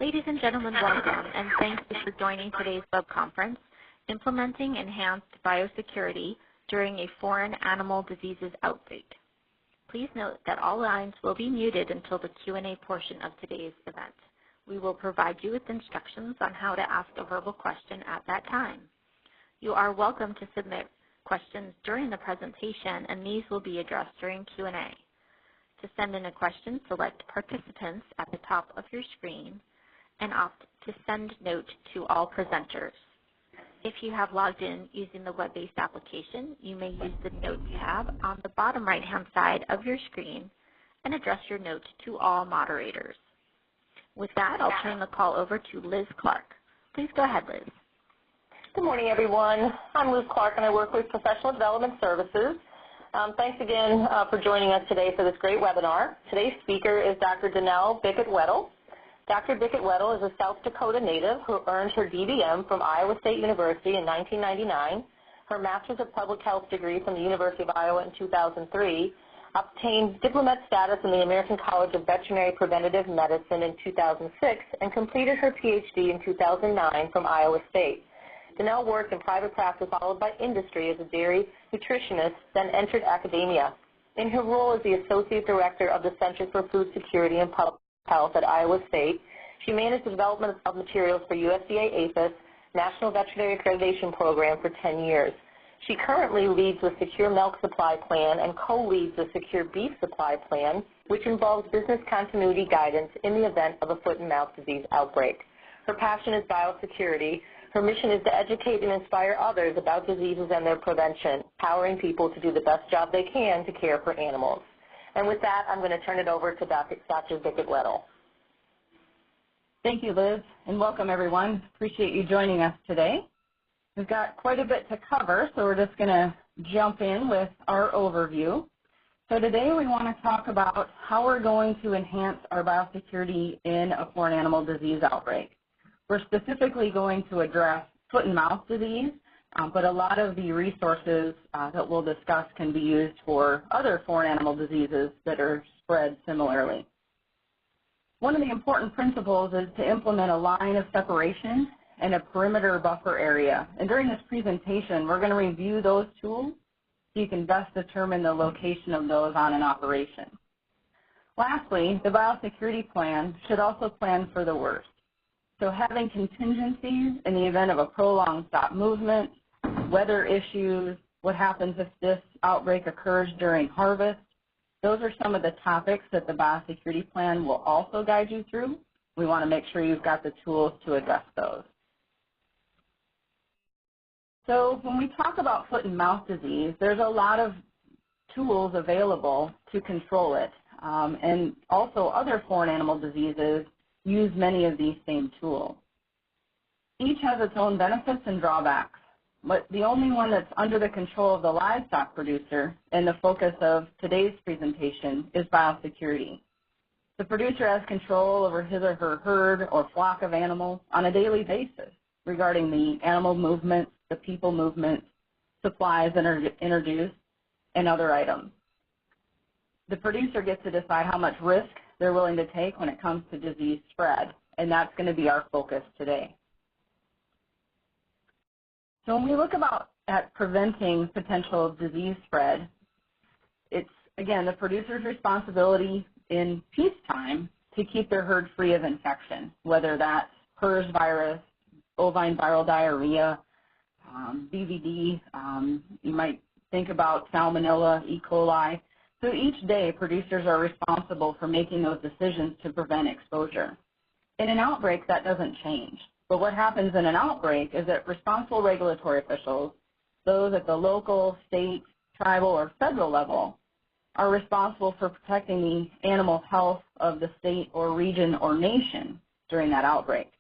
Ladies and gentlemen, welcome, and thank you for joining today's web conference, Implementing Enhanced Biosecurity During a Foreign Animal Diseases Outbreak. Please note that all lines will be muted until the Q&A portion of today's event. We will provide you with instructions on how to ask a verbal question at that time. You are welcome to submit questions during the presentation, and these will be addressed during Q&A. To send in a question, select Participants at the top of your screen and opt to send note to all presenters. If you have logged in using the web-based application, you may use the Notes tab on the bottom right-hand side of your screen and address your note to all moderators. With that, I'll turn the call over to Liz Clark. Please go ahead, Liz. Good morning, everyone. I'm Liz Clark, and I work with Professional Development Services. Thanks again for joining us today for this great webinar. Today's speaker is Dr. Danelle Bickett-Weddle. Dr. Bickett-Weddle is a South Dakota native who earned her DBM from Iowa State University in 1999, her Master's of Public Health degree from the University of Iowa in 2003, obtained diplomat status in the American College of Veterinary Preventative Medicine in 2006, and completed her PhD in 2009 from Iowa State. Danelle worked in private practice followed by industry as a dairy nutritionist, then entered academia. In her role as the Associate Director of the Center for Food Security and Public Health at Iowa State, she managed the development of materials for USDA APHIS National Veterinary Accreditation Program for 10 years. She currently leads the Secure Milk Supply Plan and co-leads the Secure Beef Supply Plan, which involves business continuity guidance in the event of a foot and mouth disease outbreak. Her passion is biosecurity. Her mission is to educate and inspire others about diseases and their prevention, empowering people to do the best job they can to care for animals. And with that, I'm going to turn it over to Dr. Bickett-Weddle. Thank you, Liz, and welcome, everyone. Appreciate you joining us today. We've got quite a bit to cover, so we're just going to jump in with our overview. So today we want to talk about how we're going to enhance our biosecurity in a foreign animal disease outbreak. We're specifically going to address foot and mouth disease, but a lot of the resources that we'll discuss can be used for other foreign animal diseases that are spread similarly. One of the important principles is to implement a line of separation and a perimeter buffer area. And during this presentation, we're going to review those tools so you can best determine the location of those on an operation. Lastly, the biosecurity plan should also plan for the worst. So having contingencies in the event of a prolonged stop movement, weather issues, what happens if this outbreak occurs during harvest, those are some of the topics that the biosecurity plan will also guide you through. We want to make sure you've got the tools to address those. So when we talk about foot and mouth disease, there's a lot of tools available to control it. And also other foreign animal diseases use many of these same tools. Each has its own benefits and drawbacks, but the only one that's under the control of the livestock producer and the focus of today's presentation is biosecurity. The producer has control over his or her herd or flock of animals on a daily basis regarding the animal movements, the people movements, supplies that are introduced, and other items. The producer gets to decide how much risk they're willing to take when it comes to disease spread, and that's going to be our focus today. So when we look at preventing potential disease spread, it's, again, the producer's responsibility in peacetime to keep their herd free of infection, whether that's PRRS virus, bovine viral diarrhea, BVD, you might think about Salmonella, E. coli. So each day, producers are responsible for making those decisions to prevent exposure. In an outbreak, that doesn't change. But what happens in an outbreak is that responsible regulatory officials, those at the local, state, tribal, or federal level, are responsible for protecting the animal health of the state or region or nation during that outbreak.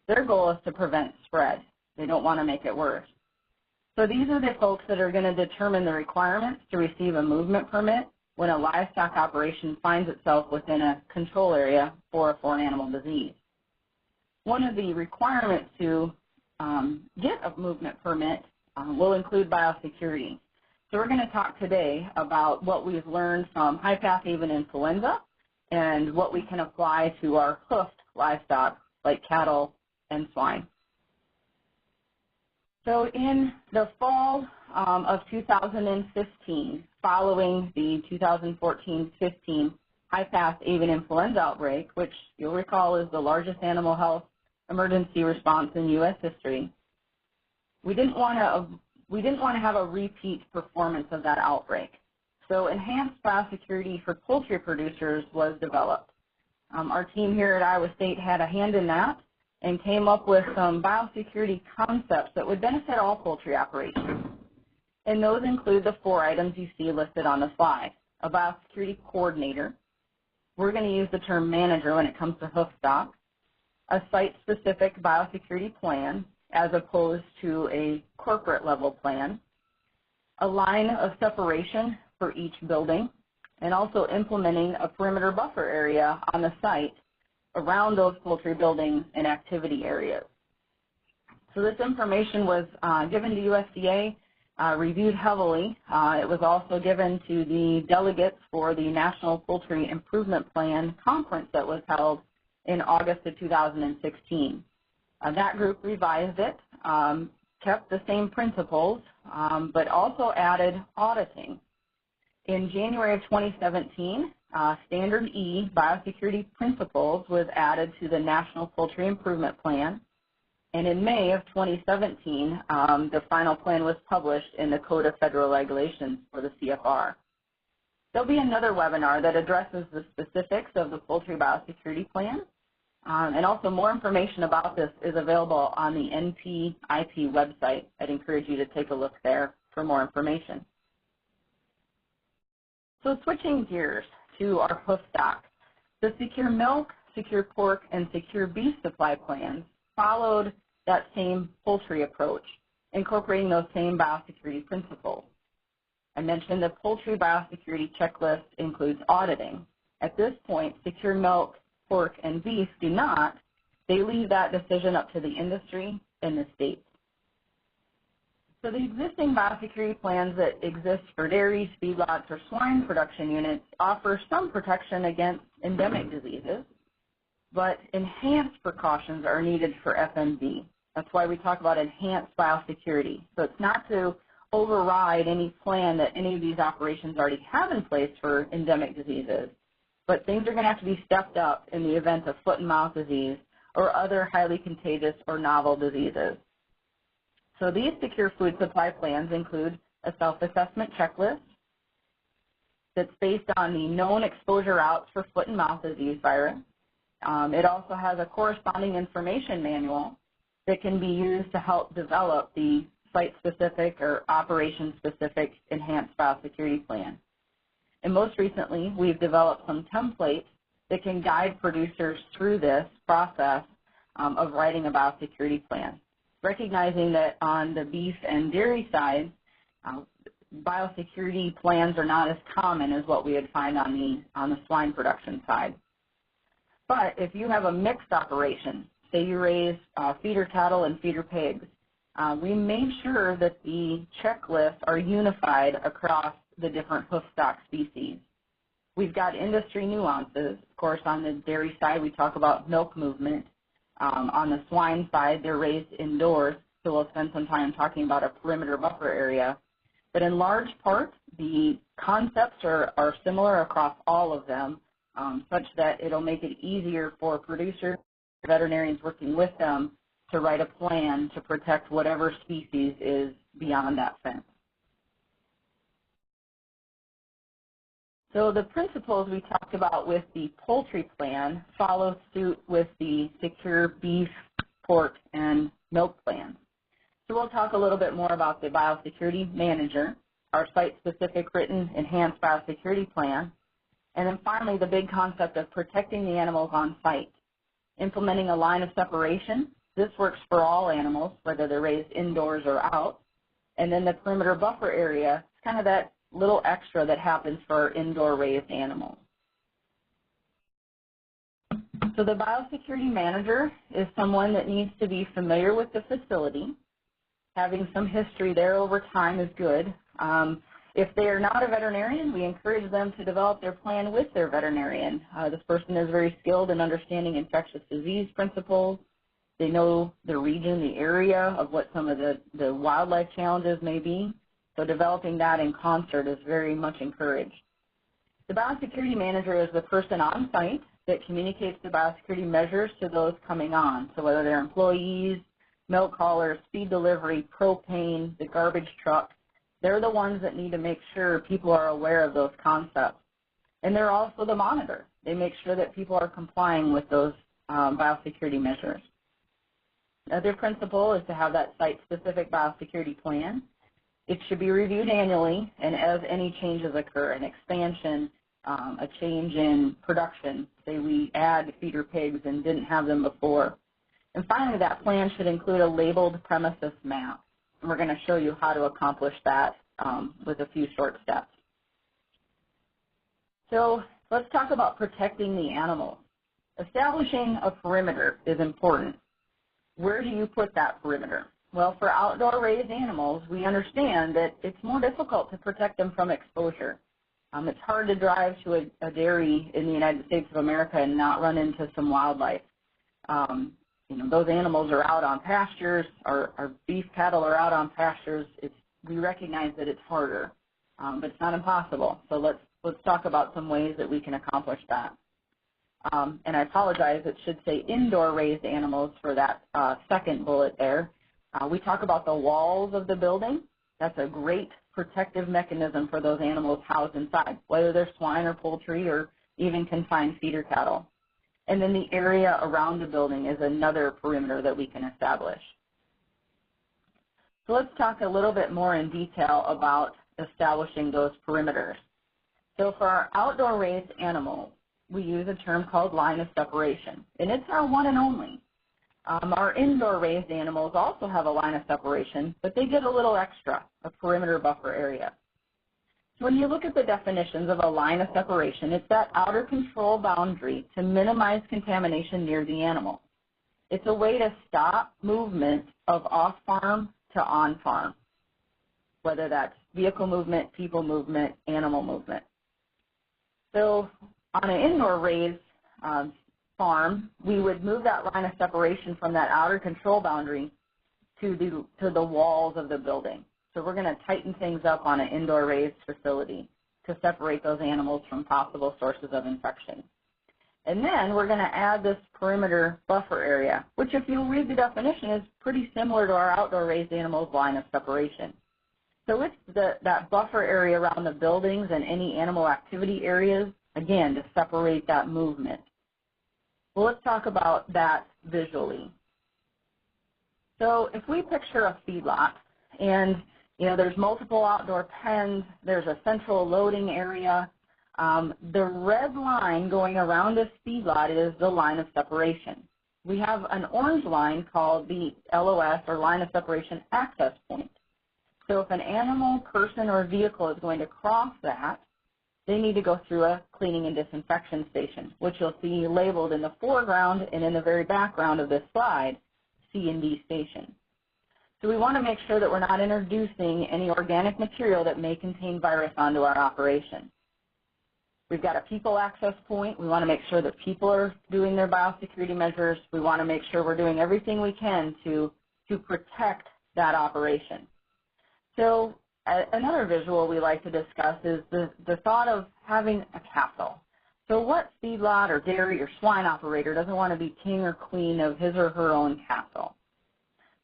Their goal is to prevent spread. They don't want to make it worse. So these are the folks that are going to determine the requirements to receive a movement permit when a livestock operation finds itself within a control area for a foreign animal disease. One of the requirements to get a movement permit will include biosecurity. So we're going to talk today about what we've learned from high path avian influenza and what we can apply to our hoofed livestock like cattle and swine. So in the fall of 2015, following the 2014-15 high-path avian influenza outbreak, which you'll recall is the largest animal health emergency response in U.S. history, we didn't want to have a repeat performance of that outbreak. So enhanced biosecurity for poultry producers was developed. Our team here at Iowa State had a hand in that and came up with some biosecurity concepts that would benefit all poultry operations. And those include the 4 items you see listed on the slide. A biosecurity coordinator. We're going to use the term manager when it comes to hoof stock. A site-specific biosecurity plan as opposed to a corporate level plan. A line of separation for each building, and also implementing a perimeter buffer area on the site around those poultry buildings and activity areas. So this information was given to USDA, reviewed heavily. It was also given to the delegates for the National Poultry Improvement Plan conference that was held in August of 2016. That group revised it, kept the same principles, but also added auditing. In January of 2017, Standard E Biosecurity Principles was added to the National Poultry Improvement Plan. And in May of 2017, the final plan was published in the Code of Federal Regulations for the CFR. There'll be another webinar that addresses the specifics of the Poultry Biosecurity Plan. And also more information about this is available on the NPIP website. I'd encourage you to take a look there for more information. So switching gears to our hoof stock, the secure milk, secure pork, and secure beef supply plans followed that same poultry approach, incorporating those same biosecurity principles. I mentioned the poultry biosecurity checklist includes auditing. At this point, secure milk, pork, and beef do not. They leave that decision up to the industry and the states. So the existing biosecurity plans that exist for dairies, feedlots, or swine production units offer some protection against endemic diseases, but enhanced precautions are needed for FMD. That's why we talk about enhanced biosecurity. So it's not to override any plan that any of these operations already have in place for endemic diseases, but things are going to have to be stepped up in the event of foot and mouth disease or other highly contagious or novel diseases. So these secure food supply plans include a self-assessment checklist that's based on the known exposure routes for foot and mouth disease virus. It also has a corresponding information manual that can be used to help develop the site-specific or operation-specific enhanced biosecurity plan. And most recently, we've developed some templates that can guide producers through this process of writing a biosecurity plan, recognizing that on the beef and dairy side, biosecurity plans are not as common as what we would find on the swine production side. But if you have a mixed operation, say you raise feeder cattle and feeder pigs, we made sure that the checklists are unified across the different hoof stock species. We've got industry nuances. Of course, on the dairy side, we talk about milk movement. On the swine side, they're raised indoors, so we'll spend some time talking about a perimeter buffer area. But in large part, the concepts are similar across all of them, such that it'll make it easier for producers, veterinarians working with them, to write a plan to protect whatever species is beyond that fence. So the principles we talked about with the poultry plan follow suit with the secure beef, pork, and milk plan. So we'll talk a little bit more about the Biosecurity Manager, our site-specific written enhanced biosecurity plan, and then finally the big concept of protecting the animals on site. Implementing a line of separation. This works for all animals, whether they're raised indoors or out. And then the perimeter buffer area, it's kind of that little extra that happens for indoor raised animals. So the Biosecurity Manager is someone that needs to be familiar with the facility. Having some history there over time is good. If they are not a veterinarian, we encourage them to develop their plan with their veterinarian. This person is very skilled in understanding infectious disease principles. They know the region, the area of what some of the wildlife challenges may be. So developing that in concert is very much encouraged. The Biosecurity Manager is the person on site that communicates the biosecurity measures to those coming on. So whether they're employees, milk haulers, feed delivery, propane, the garbage truck, they're the ones that need to make sure people are aware of those concepts. And they're also the monitor. They make sure that people are complying with those biosecurity measures. Another principle is to have that site-specific biosecurity plan. It should be reviewed annually, and as any changes occur, an expansion, a change in production, say we add feeder pigs and didn't have them before. And finally, that plan should include a labeled premises map. And we're going to show you how to accomplish that with a few short steps. So let's talk about protecting the animals. Establishing a perimeter is important. Where do you put that perimeter? Well, for outdoor raised animals, we understand that it's more difficult to protect them from exposure. It's hard to drive to a dairy in the United States of America and not run into some wildlife. Those animals are out on pastures. Our beef cattle are out on pastures. We recognize that it's harder, but it's not impossible. So let's talk about some ways that we can accomplish that. And I apologize, it should say indoor raised animals for that second bullet there. We talk about the walls of the building. That's a great protective mechanism for those animals housed inside, whether they're swine or poultry or even confined feeder cattle. And then the area around the building is another perimeter that we can establish. So let's talk a little bit more in detail about establishing those perimeters. So for our outdoor raised animals, we use a term called line of separation, and it's our one and only. Our indoor raised animals also have a line of separation, but they get a little extra, a perimeter buffer area. So when you look at the definitions of a line of separation, it's that outer control boundary to minimize contamination near the animal. It's a way to stop movement of off-farm to on-farm, whether that's vehicle movement, people movement, animal movement. So on an indoor raised farm, we would move that line of separation from that outer control boundary to the walls of the building. So we're going to tighten things up on an indoor raised facility to separate those animals from possible sources of infection. And then we're going to add this perimeter buffer area, which if you read the definition is pretty similar to our outdoor raised animals line of separation. So it's that buffer area around the buildings and any animal activity areas, again, to separate that movement. Well, let's talk about that visually. So if we picture a feedlot and there's multiple outdoor pens, there's a central loading area, the red line going around this feedlot is the line of separation. We have an orange line called the LOS, or line of separation access point. So if an animal, person, or vehicle is going to cross that, they need to go through a cleaning and disinfection station, which you'll see labeled in the foreground and in the very background of this slide, C&D station. So we want to make sure that we're not introducing any organic material that may contain virus onto our operation. We've got a people access point. We want to make sure that people are doing their biosecurity measures. We want to make sure we're doing everything we can to protect that operation. So another visual we like to discuss is the thought of having a castle. So what feedlot or dairy or swine operator doesn't want to be king or queen of his or her own castle?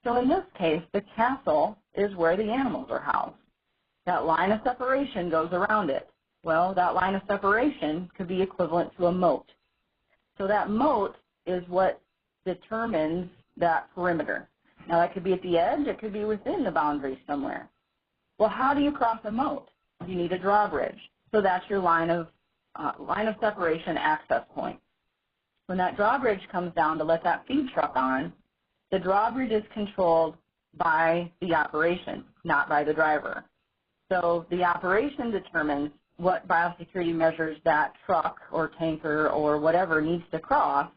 So in this case, the castle is where the animals are housed. That line of separation goes around it. Well, that line of separation could be equivalent to a moat. So that moat is what determines that perimeter. Now, that could be at the edge. It could be within the boundary somewhere. Well, how do you cross a moat? You need a drawbridge. So that's your line of separation access point. When that drawbridge comes down to let that feed truck on, the drawbridge is controlled by the operation, not by the driver. So the operation determines what biosecurity measures that truck or tanker or whatever needs to cross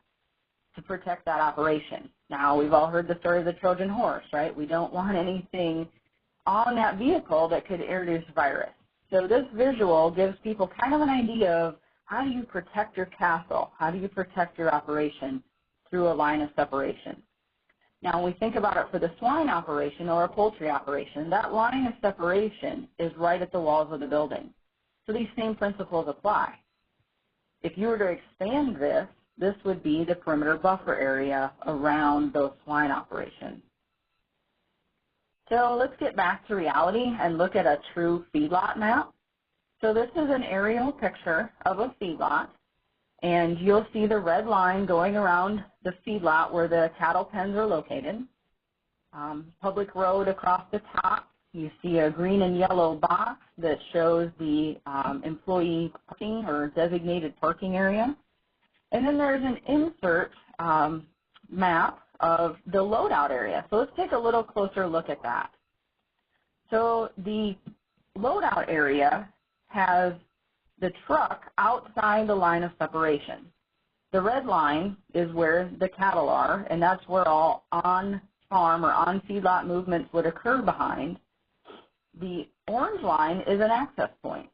to protect that operation. Now, we've all heard the story of the Trojan horse, right? We don't want anything on that vehicle that could introduce virus. So this visual gives people kind of an idea of how do you protect your castle, how do you protect your operation through a line of separation. Now, when we think about it for the swine operation or a poultry operation, that line of separation is right at the walls of the building. So these same principles apply. If you were to expand this, this would be the perimeter buffer area around those swine operations. So let's get back to reality and look at a true feedlot map. So this is an aerial picture of a feedlot, and you'll see the red line going around the feedlot where the cattle pens are located. Public road across the top. You see a green and yellow box that shows the employee parking or designated parking area. And then there's an insert map of the loadout area. So let's take a little closer look at that. So the loadout area has the truck outside the line of separation. The red line is where the cattle are, and that's where all on-farm or on-feedlot movements would occur behind. The orange line is an access point.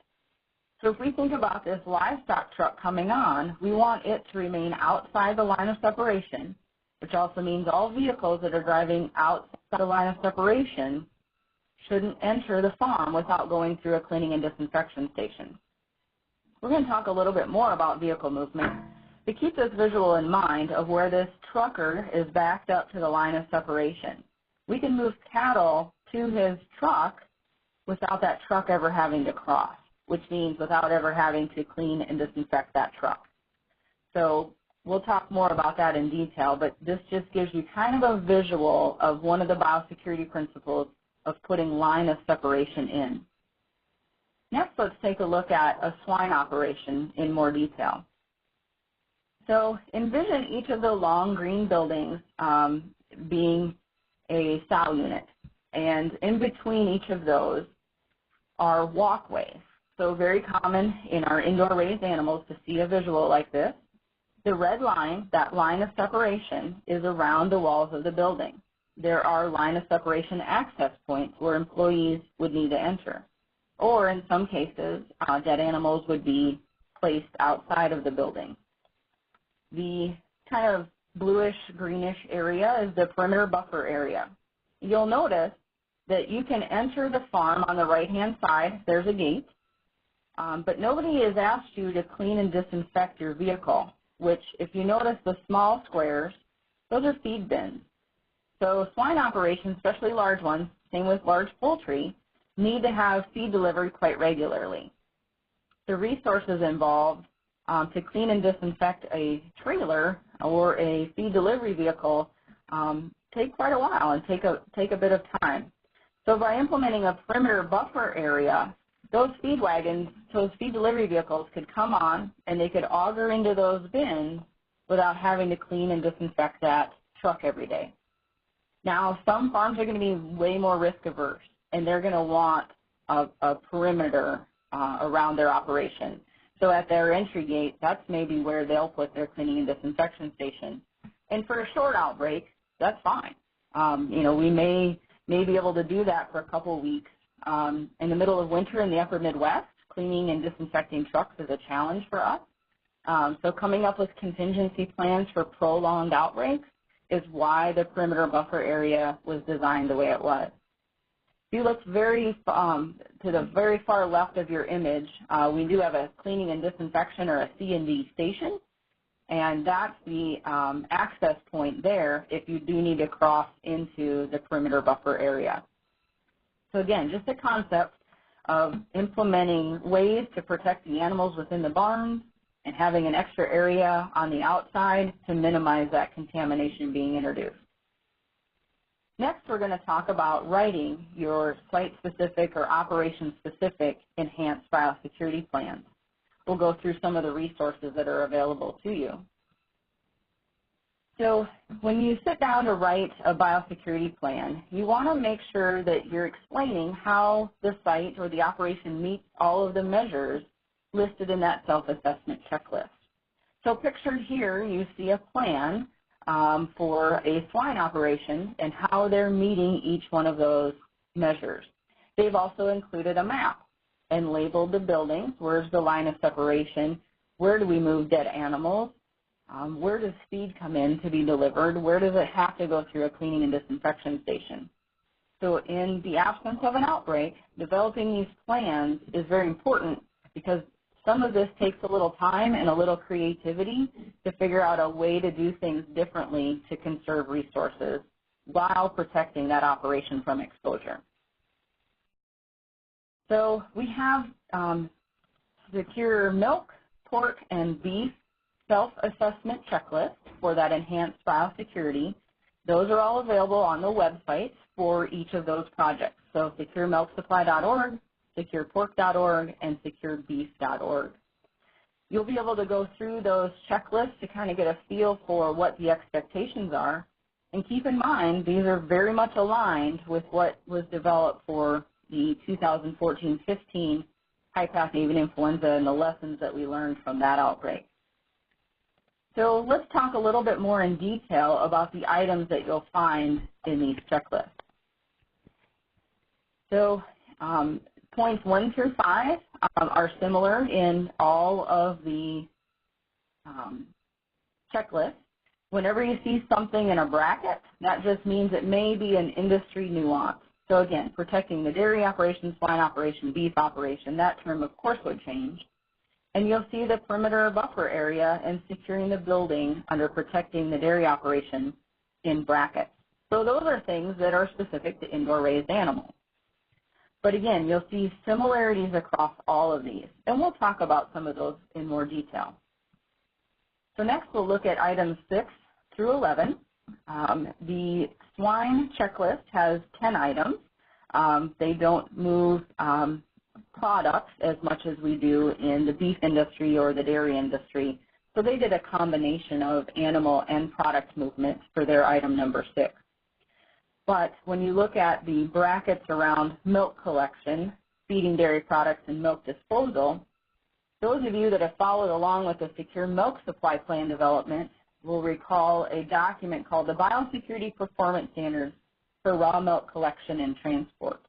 So if we think about this livestock truck coming on, we want it to remain outside the line of separation, which also means all vehicles that are driving outside the line of separation shouldn't enter the farm without going through a cleaning and disinfection station. We're going to talk a little bit more about vehicle movement. To keep this visual in mind of where this trucker is backed up to the line of separation, we can move cattle to his truck without that truck ever having to cross, which means without ever having to clean and disinfect that truck. So we'll talk more about that in detail, but this just gives you kind of a visual of one of the biosecurity principles of putting line of separation in. Next, let's take a look at a swine operation in more detail. So envision each of the long green buildings being a sow unit, and in between each of those are walkways. So very common in our indoor raised animals to see a visual like this. The red line, that line of separation, is around the walls of the building. There are line of separation access points where employees would need to enter. Or in some cases, dead animals would be placed outside of the building. The kind of bluish-greenish area is the perimeter buffer area. You'll notice that you can enter the farm on the right-hand side. There's a gate. But nobody has asked you to clean and disinfect your vehicle, which, if you notice the small squares, those are feed bins. So swine operations, especially large ones, same with large poultry, need to have feed delivery quite regularly. The resources involved to clean and disinfect a trailer or a feed delivery vehicle take quite a while and take a bit of time. So by implementing a perimeter buffer area, those feed wagons, those feed delivery vehicles could come on and they could auger into those bins without having to clean and disinfect that truck every day. Now, some farms are going to be way more risk averse, and they're going to want a perimeter around their operation. So at their entry gate, that's maybe where they'll put their cleaning and disinfection station. And for a short outbreak, that's fine. We may be able to do that for a couple of weeks. In the middle of winter in the upper Midwest, cleaning and disinfecting trucks is a challenge for us. So coming up with contingency plans for prolonged outbreaks is why the perimeter buffer area was designed the way it was. If you look to the very far left of your image, we do have a cleaning and disinfection or a C&D station, and that's the access point there if you do need to cross into the perimeter buffer area. So again, just a concept of implementing ways to protect the animals within the barns and having an extra area on the outside to minimize that contamination being introduced. Next, we're going to talk about writing your site-specific or operation-specific enhanced biosecurity plans. We'll go through some of the resources that are available to you. So when you sit down to write a biosecurity plan, you want to make sure that you're explaining how the site or the operation meets all of the measures listed in that self-assessment checklist. So pictured here, you see a plan for a swine operation and how they're meeting each one of those measures. They've also included a map and labeled the buildings. Where's the line of separation? Where do we move dead animals? Where does feed come in to be delivered? Where does it have to go through a cleaning and disinfection station? So in the absence of an outbreak, developing these plans is very important because some of this takes a little time and a little creativity to figure out a way to do things differently to conserve resources while protecting that operation from exposure. So we have secure milk, pork, and beef self-assessment checklist for that enhanced biosecurity. Those are all available on the website for each of those projects. So securemilksupply.org, securepork.org, and securebeef.org. You'll be able to go through those checklists to kind of get a feel for what the expectations are. And keep in mind, these are very much aligned with what was developed for the 2014-15 high-path avian influenza and the lessons that we learned from that outbreak. So let's talk a little bit more in detail about the items that you'll find in these checklists. So points 1 through 5 are similar in all of the checklists. Whenever you see something in a bracket, that just means it may be an industry nuance. So again, protecting the dairy operation, swine operation, beef operation, that term of course would change. And you'll see the perimeter buffer area and securing the building under protecting the dairy operation in brackets. So those are things that are specific to indoor raised animals. But again, you'll see similarities across all of these, and we'll talk about some of those in more detail. So next we'll look at items 6 through 11. The swine checklist has 10 items. They don't move products as much as we do in the beef industry or the dairy industry. So they did a combination of animal and product movement for their item number 6. But when you look at the brackets around milk collection, feeding dairy products, and milk disposal, those of you that have followed along with the Secure Milk Supply Plan development will recall a document called the Biosecurity Performance Standards for Raw Milk Collection and Transport.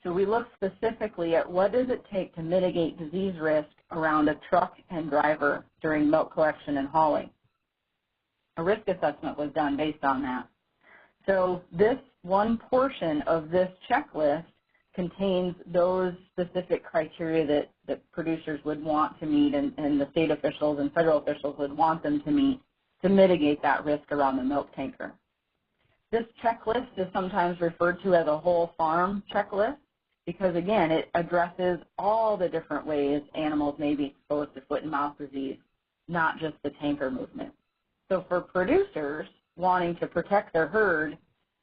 So we look specifically at what does it take to mitigate disease risk around a truck and driver during milk collection and hauling. A risk assessment was done based on that. So this one portion of this checklist contains those specific criteria that producers would want to meet and the state officials and federal officials would want them to meet to mitigate that risk around the milk tanker. This checklist is sometimes referred to as a whole farm checklist because, again, it addresses all the different ways animals may be exposed to foot and mouth disease, not just the tanker movement. So for producers wanting to protect their herd,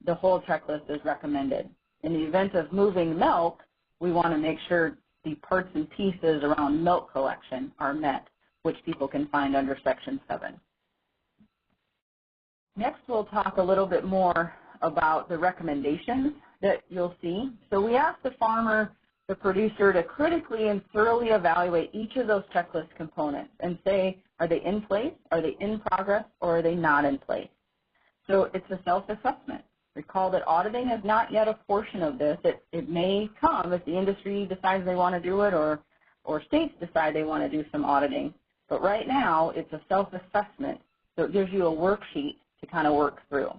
the whole checklist is recommended. In the event of moving milk, we want to make sure the parts and pieces around milk collection are met, which people can find under Section 7. Next, we'll talk a little bit more about the recommendations that you'll see. So we ask the farmer, the producer, to critically and thoroughly evaluate each of those checklist components and say, are they in place, are they in progress, or are they not in place? So it's a self-assessment. Recall that auditing is not yet a portion of this. It may come if the industry decides they want to do it or states decide they want to do some auditing. But right now, it's a self-assessment. So it gives you a worksheet to kind of work through.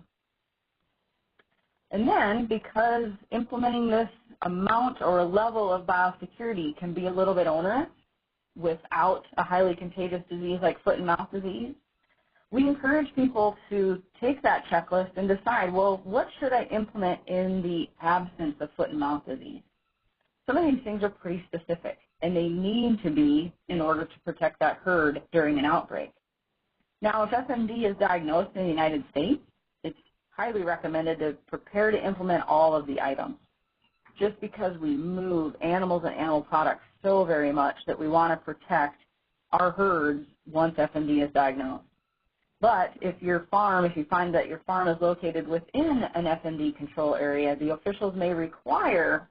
And then, because implementing this amount or level of biosecurity can be a little bit onerous without a highly contagious disease like foot and mouth disease, we encourage people to take that checklist and decide, well, what should I implement in the absence of foot and mouth disease? Some of these things are pretty specific, and they need to be in order to protect that herd during an outbreak. Now, if FMD is diagnosed in the United States, it's highly recommended to prepare to implement all of the items, just because we move animals and animal products so very much that we want to protect our herds once FMD is diagnosed. But if you find that your farm is located within an FMD control area, the officials may require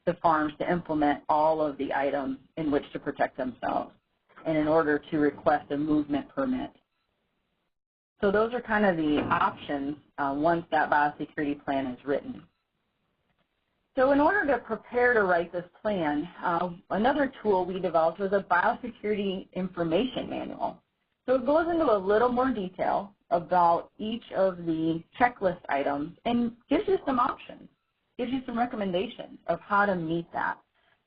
the farms to implement all of the items in which to protect themselves and in order to request a movement permit. So those are kind of the options once that biosecurity plan is written. So in order to prepare to write this plan, another tool we developed was a biosecurity information manual. So it goes into a little more detail about each of the checklist items and gives you some options, gives you some recommendations of how to meet that.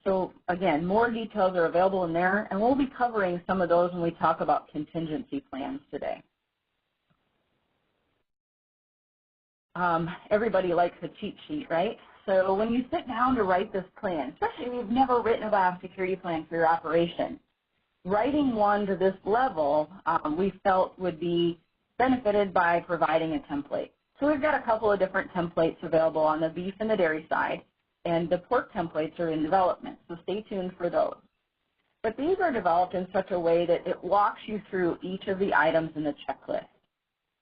So again, more details are available in there, and we'll be covering some of those when we talk about contingency plans today. Everybody likes a cheat sheet, right? So when you sit down to write this plan, especially if you've never written a biosecurity plan for your operation, writing one to this level we felt would be benefited by providing a template. So we've got a couple of different templates available on the beef and the dairy side, and the pork templates are in development, so stay tuned for those. But these are developed in such a way that it walks you through each of the items in the checklist.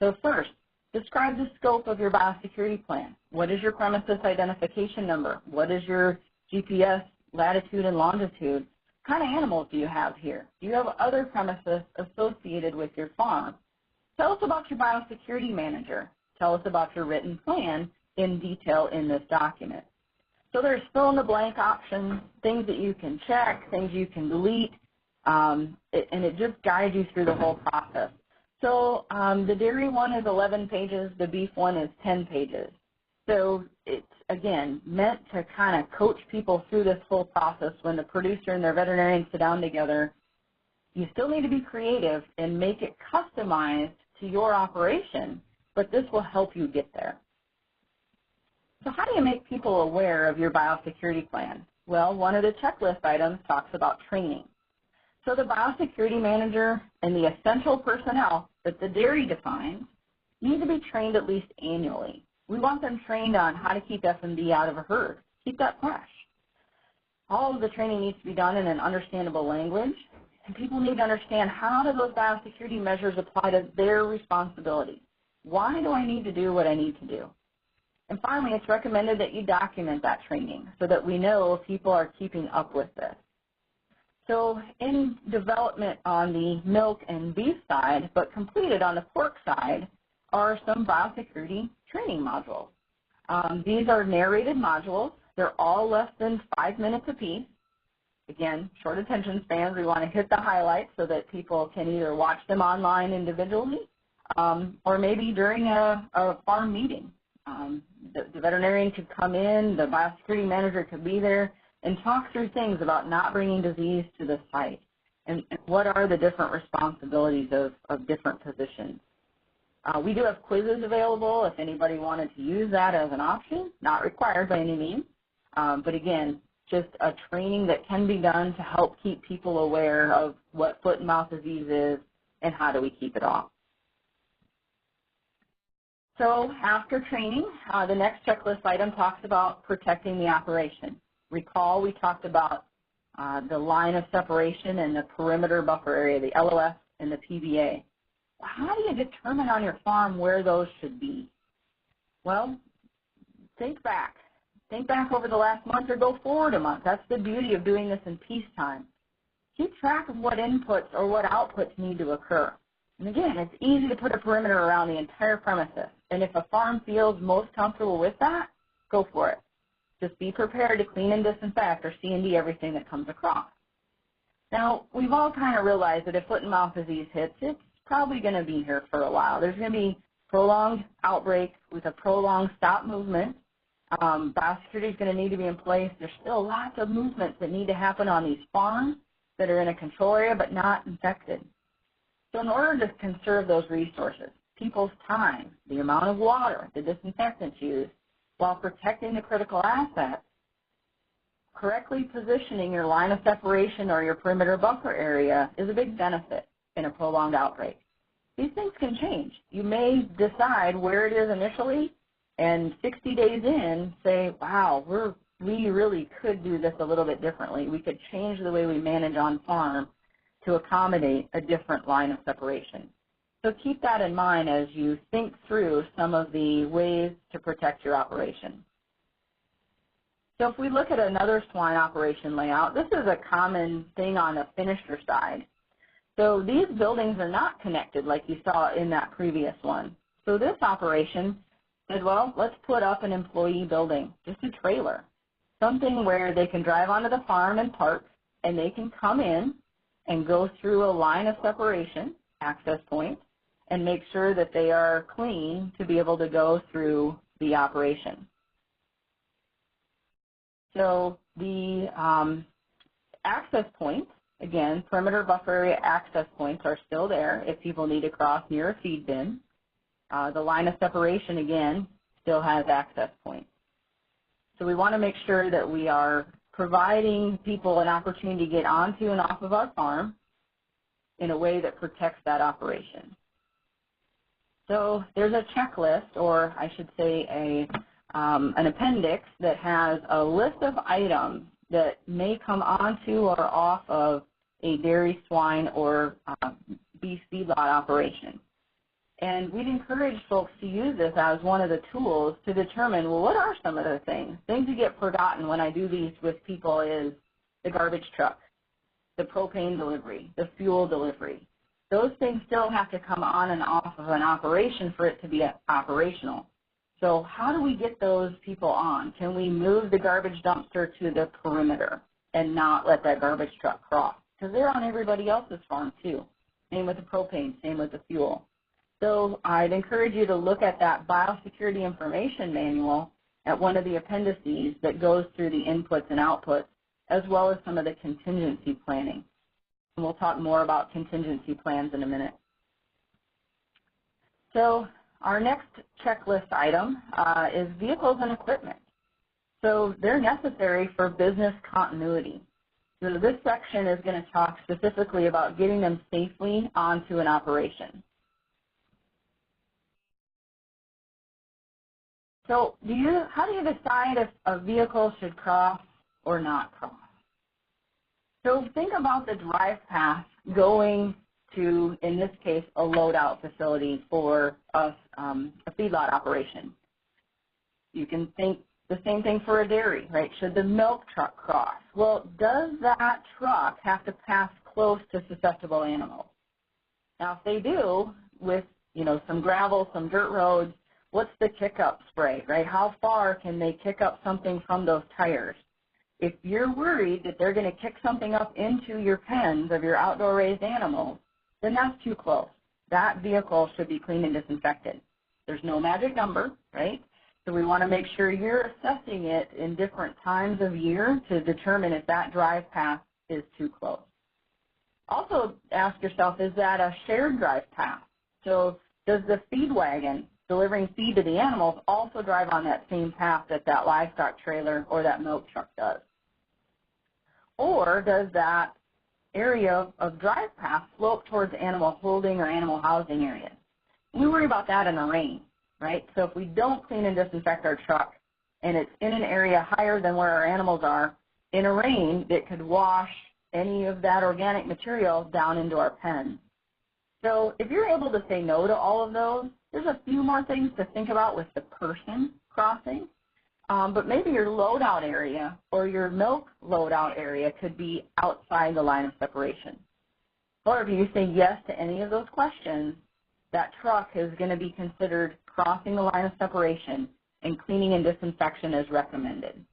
So first, describe the scope of your biosecurity plan. What is your premises identification number? What is your GPS latitude and longitude? What kind of animals do you have here? Do you have other premises associated with your farm? Tell us about your biosecurity manager. Tell us about your written plan in detail in this document. So there's fill in the blank options, things that you can check, things you can delete, and it just guides you through the whole process. So the dairy one is 11 pages, the beef one is 10 pages. So it's, again, meant to kind of coach people through this whole process. When the producer and their veterinarian sit down together, you still need to be creative and make it customized to your operation, but this will help you get there. So how do you make people aware of your biosecurity plan? Well, one of the checklist items talks about training. So the biosecurity manager and the essential personnel that the dairy defines need to be trained at least annually. We want them trained on how to keep FMD out of a herd, keep that fresh. All of the training needs to be done in an understandable language, and people need to understand how do those biosecurity measures apply to their responsibilities. Why do I need to do what I need to do? And finally, it's recommended that you document that training so that we know people are keeping up with this. So in development on the milk and beef side, but completed on the pork side, are some biosecurity training modules. These are narrated modules. They're all less than 5 minutes apiece. Again, short attention spans. We want to hit the highlights so that people can either watch them online individually or maybe during a farm meeting. The veterinarian could come in, the biosecurity manager could be there, and talk through things about not bringing disease to the site and what are the different responsibilities of different positions. We do have quizzes available if anybody wanted to use that as an option, not required by any means, but again, just a training that can be done to help keep people aware of what foot and mouth disease is and how do we keep it off. So after training, the next checklist item talks about protecting the operation. Recall we talked about the line of separation and the perimeter buffer area, the LOS and the PBA. How do you determine on your farm where those should be? Well, think back. Think back over the last month or go forward a month. That's the beauty of doing this in peacetime. Keep track of what inputs or what outputs need to occur. And again, it's easy to put a perimeter around the entire premises. And if a farm feels most comfortable with that, go for it. Just be prepared to clean and disinfect or C&D everything that comes across. Now, we've all kind of realized that if foot and mouth disease hits, it's probably going to be here for a while. There's going to be prolonged outbreak with a prolonged stop movement. Biosecurity is going to need to be in place. There's still lots of movements that need to happen on these farms that are in a control area but not infected. So in order to conserve those resources, people's time, the amount of water, the disinfectants used, while protecting the critical assets, correctly positioning your line of separation or your perimeter buffer area is a big benefit in a prolonged outbreak. These things can change. You may decide where it is initially and 60 days in say, wow, we really could do this a little bit differently. We could change the way we manage on farm to accommodate a different line of separation. So keep that in mind as you think through some of the ways to protect your operation. So if we look at another swine operation layout, this is a common thing on the finisher side. So these buildings are not connected like you saw in that previous one. So this operation said, well, let's put up an employee building, just a trailer. something where they can drive onto the farm and park, and they can come in and go through a line of separation, access point, and make sure that they are clean to be able to go through the operation. So the access points, again, perimeter buffer area access points are still there if people need to cross near a feed bin. The line of separation, again, still has access points. So we want to make sure that we are providing people an opportunity to get onto and off of our farm in a way that protects that operation. So there's a checklist, or I should say an appendix that has a list of items that may come onto or off of a dairy, swine, or beef feedlot operation. And we'd encourage folks to use this as one of the tools to determine, well, what are some of the things? Things that get forgotten when I do these with people is the garbage truck, the propane delivery, the fuel delivery. Those things still have to come on and off of an operation for it to be operational. So how do we get those people on? Can we move the garbage dumpster to the perimeter and not let that garbage truck cross? Because they're on everybody else's farm too. Same with the propane, same with the fuel. So I'd encourage you to look at that biosecurity information manual at one of the appendices that goes through the inputs and outputs, as well as some of the contingency planning. And we'll talk more about contingency plans in a minute. So our next checklist item is vehicles and equipment. So they're necessary for business continuity. So this section is going to talk specifically about getting them safely onto an operation. So how do you decide if a vehicle should cross or not cross? So think about the drive path going to, in this case, a loadout facility for a feedlot operation. You can think the same thing for a dairy, right? Should the milk truck cross? Well, does that truck have to pass close to susceptible animals? Now, if they do, with some gravel, some dirt roads, what's the kick-up spray, right? How far can they kick up something from those tires? If you're worried that they're going to kick something up into your pens of your outdoor raised animals, then that's too close. That vehicle should be cleaned and disinfected. There's no magic number, right? So we want to make sure you're assessing it in different times of year to determine if that drive path is too close. Also ask yourself, is that a shared drive path? So does the feed wagon delivering feed to the animals also drive on that same path that that livestock trailer or that milk truck does? Or does that area of drive path slope towards animal holding or animal housing areas? We worry about that in the rain, right? So if we don't clean and disinfect our truck and it's in an area higher than where our animals are, in a rain, it could wash any of that organic material down into our pen. So if you're able to say no to all of those, there's a few more things to think about with the person crossing. But maybe your loadout area or your milk loadout area could be outside the line of separation. Or if you say yes to any of those questions, that truck is going to be considered crossing the line of separation, and cleaning and disinfection is recommended.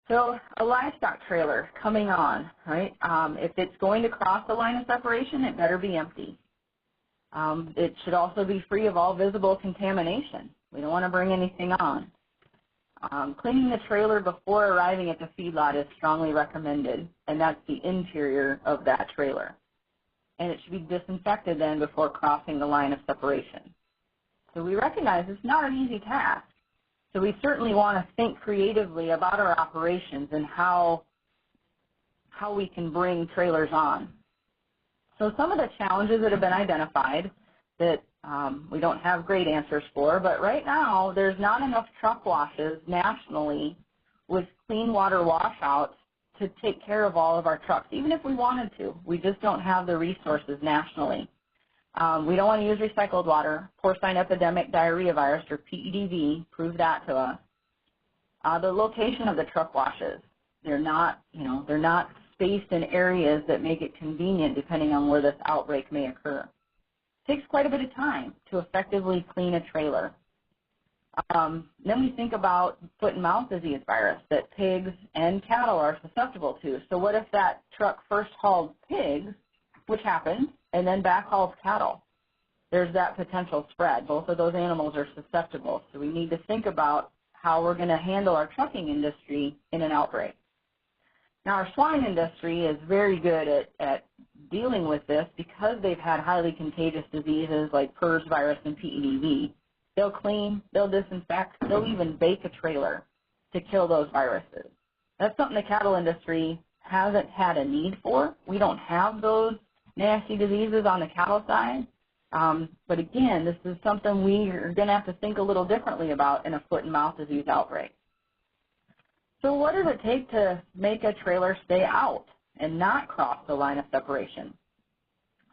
So a livestock trailer coming on, right? If it's going to cross the line of separation, it better be empty. It should also be free of all visible contamination. We don't want to bring anything on. Cleaning the trailer before arriving at the feedlot is strongly recommended, and that's the interior of that trailer. And it should be disinfected then before crossing the line of separation. So we recognize it's not an easy task. So we certainly want to think creatively about our operations and how we can bring trailers on. So some of the challenges that have been identified that we don't have great answers for, but right now there's not enough truck washes nationally with clean water washouts to take care of all of our trucks, even if we wanted to. We just don't have the resources nationally. We don't want to use recycled water. Porcine epidemic diarrhea virus, or PEDV, proved that to us. The location of the truck washes, they're not spaced in areas that make it convenient depending on where this outbreak may occur. It takes quite a bit of time to effectively clean a trailer. Then we think about foot and mouth disease virus that pigs and cattle are susceptible to. So what if that truck first hauled pigs, which happens, and then back hauls cattle? There's that potential spread. Both of those animals are susceptible. So we need to think about how we're going to handle our trucking industry in an outbreak. Now, our swine industry is very good at dealing with this because they've had highly contagious diseases like PRRS virus and PEDV. They'll clean, they'll disinfect, they'll even bake a trailer to kill those viruses. That's something the cattle industry hasn't had a need for. We don't have those nasty diseases on the cattle side. But again, this is something we are going to have to think a little differently about in a foot and mouth disease outbreak. So what does it take to make a trailer stay out and not cross the line of separation?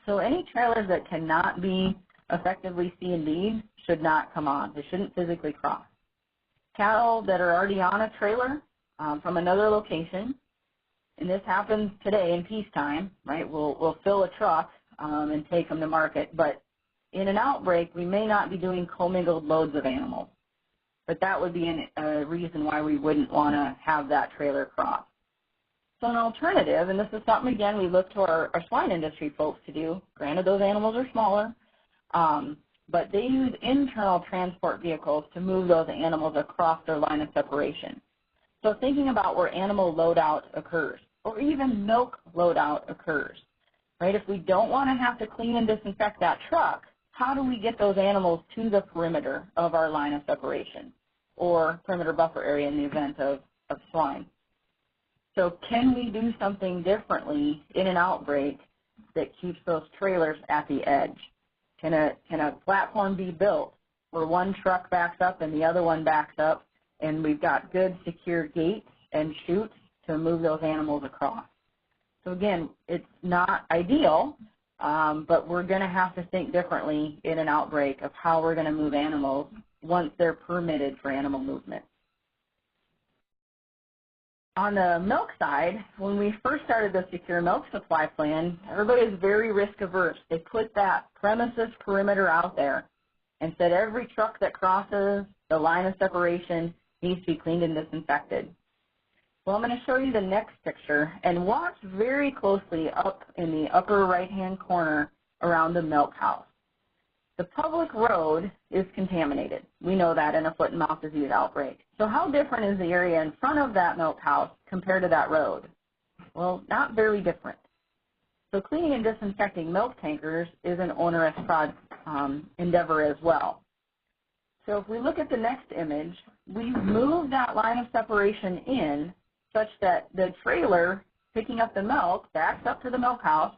So any trailers that cannot be effectively C&D'd should not come on. They shouldn't physically cross. Cattle that are already on a trailer from another location, and this happens today in peacetime, right? We'll fill a truck and take them to market, but in an outbreak, we may not be doing commingled loads of animals. But that would be a reason why we wouldn't want to have that trailer cross. So an alternative, and this is something, again, we look to our swine industry folks to do. Granted, those animals are smaller, but they use internal transport vehicles to move those animals across their line of separation. So thinking about where animal loadout occurs, or even milk loadout occurs, right? If we don't want to have to clean and disinfect that truck, how do we get those animals to the perimeter of our line of separation or perimeter buffer area in the event of swine? So can we do something differently in an outbreak that keeps those trailers at the edge? Can a platform be built where one truck backs up and the other one backs up, and we've got good secure gates and chutes to move those animals across? So again, it's not ideal, but we're going to have to think differently in an outbreak of how we're going to move animals once they're permitted for animal movement. On the milk side, when we first started the secure milk supply plan, everybody is very risk averse. They put that premises perimeter out there and said every truck that crosses the line of separation needs to be cleaned and disinfected. Well, I'm going to show you the next picture, and watch very closely up in the upper right-hand corner around the milk house. The public road is contaminated. We know that in a foot and mouth disease outbreak. So how different is the area in front of that milk house compared to that road? Well, not very different. So cleaning and disinfecting milk tankers is an onerous endeavor as well. So if we look at the next image, we've moved that line of separation in such that the trailer picking up the milk backs up to the milk house,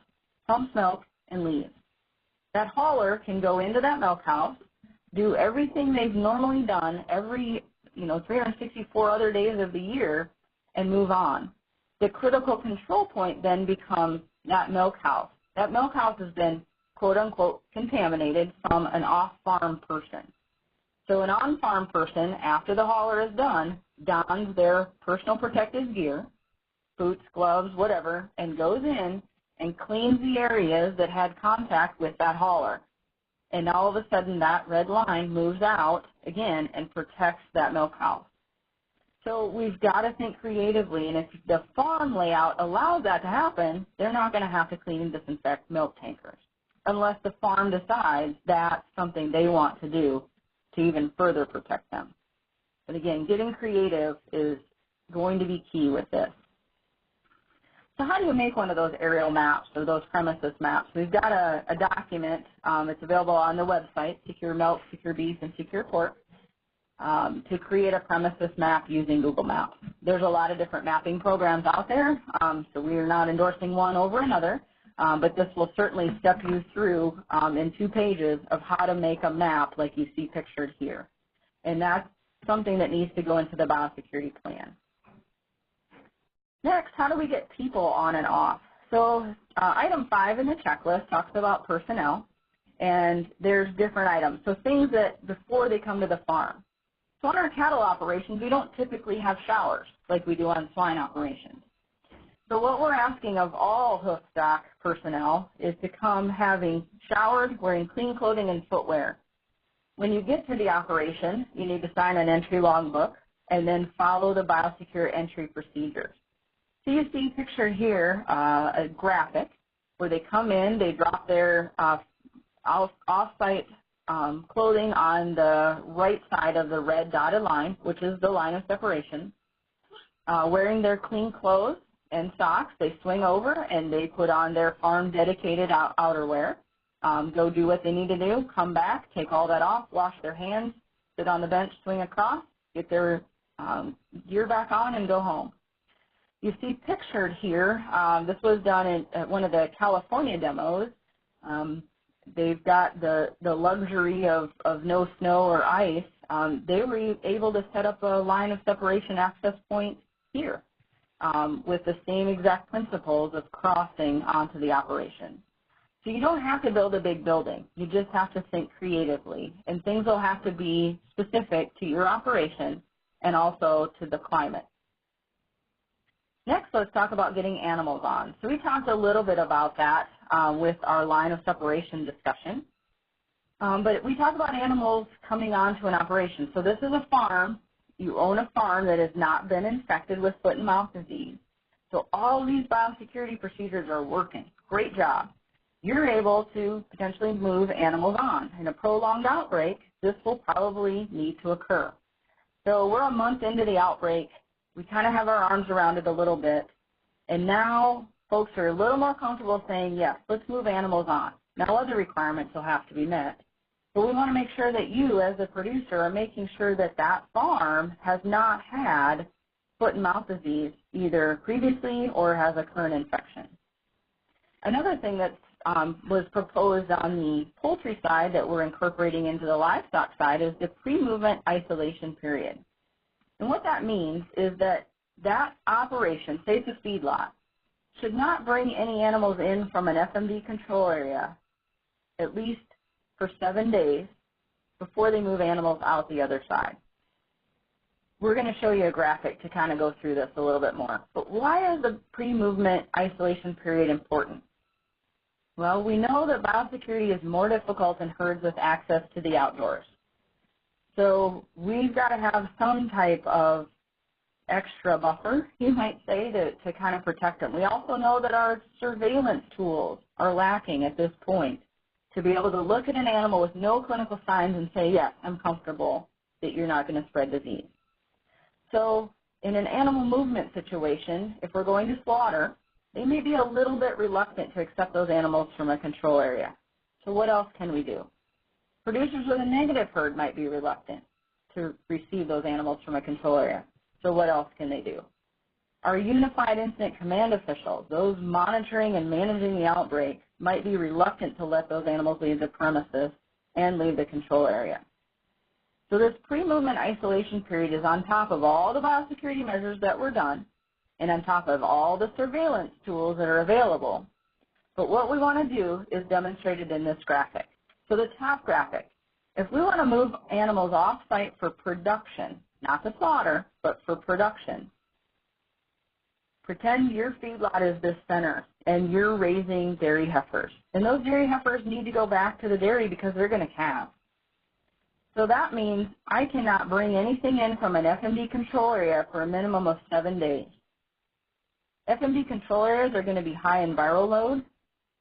pumps milk, and leaves. That hauler can go into that milk house, do everything they've normally done every 364 other days of the year, and move on. The critical control point then becomes that milk house. That milk house has been, quote unquote, contaminated from an off-farm person. So an on-farm person, after the hauler is done, dons their personal protective gear, boots, gloves, whatever, and goes in and cleans the areas that had contact with that hauler. And all of a sudden that red line moves out again and protects that milk house. So we've got to think creatively, and if the farm layout allows that to happen, they're not going to have to clean and disinfect milk tankers unless the farm decides that's something they want to do to even further protect them. But again, getting creative is going to be key with this. So how do you make one of those aerial maps or those premises maps? We've got a document. It's available on the website, Secure Milk, Secure Beef, and Secure Pork, to create a premises map using Google Maps. There's a lot of different mapping programs out there, so we are not endorsing one over another, but this will certainly step you through in 2 pages of how to make a map like you see pictured here. And that's something that needs to go into the biosecurity plan. Next, how do we get people on and off? So item 5 in the checklist talks about personnel, and there's different items. So things that before they come to the farm. So on our cattle operations, we don't typically have showers like we do on swine operations. So what we're asking of all hoof stock personnel is to come having showered, wearing clean clothing and footwear. When you get to the operation, you need to sign an entry logbook and then follow the biosecure entry procedures. So you see pictured here a graphic where they come in, they drop their off-site clothing on the right side of the red dotted line, which is the line of separation. Wearing their clean clothes and socks, they swing over and they put on their farm-dedicated outerwear. Go do what they need to do, come back, take all that off, wash their hands, sit on the bench, swing across, get their gear back on, and go home. You see pictured here, this was done at one of the California demos. They've got the luxury of no snow or ice. They were able to set up a line of separation access point here with the same exact principles of crossing onto the operation. So you don't have to build a big building. You just have to think creatively, and things will have to be specific to your operation and also to the climate. Next, let's talk about getting animals on. So we talked a little bit about that with our line of separation discussion. But we talked about animals coming onto an operation. So this is a farm. You own a farm that has not been infected with foot and mouth disease. So all these biosecurity procedures are working. Great job. You're able to potentially move animals on. In a prolonged outbreak, this will probably need to occur. So we're a month into the outbreak. We kind of have our arms around it a little bit. And now folks are a little more comfortable saying, yes, let's move animals on. Now other requirements will have to be met. But we want to make sure that you, as a producer, are making sure that that farm has not had foot and mouth disease either previously or has a current infection. Another thing that was proposed on the poultry side that we're incorporating into the livestock side is the pre-movement isolation period. And what that means is that that operation, say it's a feedlot, should not bring any animals in from an FMD control area at least for 7 days before they move animals out the other side. We're going to show you a graphic to kind of go through this a little bit more. But why is the pre-movement isolation period important? Well, we know that biosecurity is more difficult in herds with access to the outdoors. So we've got to have some type of extra buffer, you might say, to kind of protect them. We also know that our surveillance tools are lacking at this point to be able to look at an animal with no clinical signs and say, yes, I'm comfortable that you're not going to spread disease. So in an animal movement situation, if we're going to slaughter, they may be a little bit reluctant to accept those animals from a control area. So what else can we do? Producers with a negative herd might be reluctant to receive those animals from a control area. So what else can they do? Our Unified Incident Command officials, those monitoring and managing the outbreak, might be reluctant to let those animals leave the premises and leave the control area. So this pre-movement isolation period is on top of all the biosecurity measures that were done and on top of all the surveillance tools that are available. But what we want to do is demonstrated in this graphic. So the top graphic, if we want to move animals off-site for production, not to slaughter, but for production, pretend your feedlot is this center and you're raising dairy heifers. And those dairy heifers need to go back to the dairy because they're going to calve. So that means I cannot bring anything in from an FMD control area for a minimum of 7 days. FMD control areas are going to be high in viral load.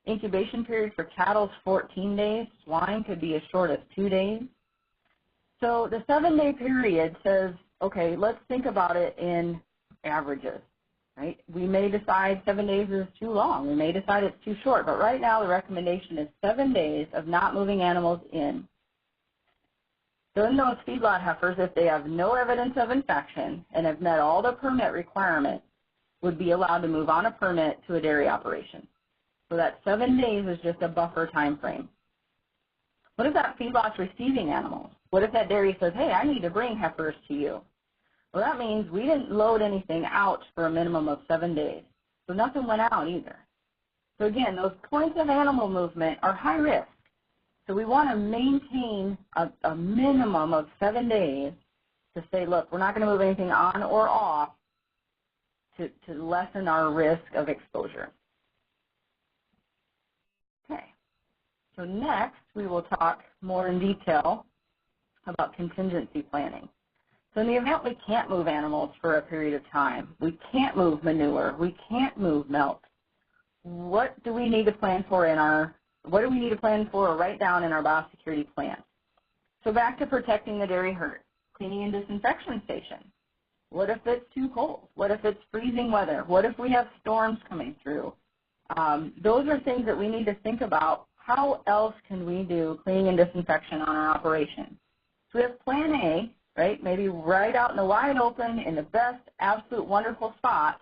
Incubation period for cattle is 14 days. Swine could be as short as 2 days. So the 7-day period says, okay, let's think about it in averages, right? We may decide 7 days is too long. We may decide it's too short. But right now the recommendation is 7 days of not moving animals in. So in those feedlot heifers, if they have no evidence of infection and have met all the permit requirements, would be allowed to move on a permit to a dairy operation. So that 7 days is just a buffer time frame. What if that feedlot's receiving animals? What if that dairy says, hey, I need to bring heifers to you? Well, that means we didn't load anything out for a minimum of 7 days. So nothing went out either. So again, those points of animal movement are high risk. So we want to maintain a minimum of 7 days to say, look, we're not going to move anything on or off to lessen our risk of exposure. Okay, so next we will talk more in detail about contingency planning. So in the event we can't move animals for a period of time, we can't move manure, we can't move milk, what do we need to plan for or write down in our biosecurity plan? So back to protecting the dairy herd, cleaning and disinfection station. What if it's too cold? What if it's freezing weather? What if we have storms coming through? Those are things that we need to think about. How else can we do cleaning and disinfection on our operation? So we have plan A, right? Maybe right out in the wide open in the best, absolute, wonderful spot.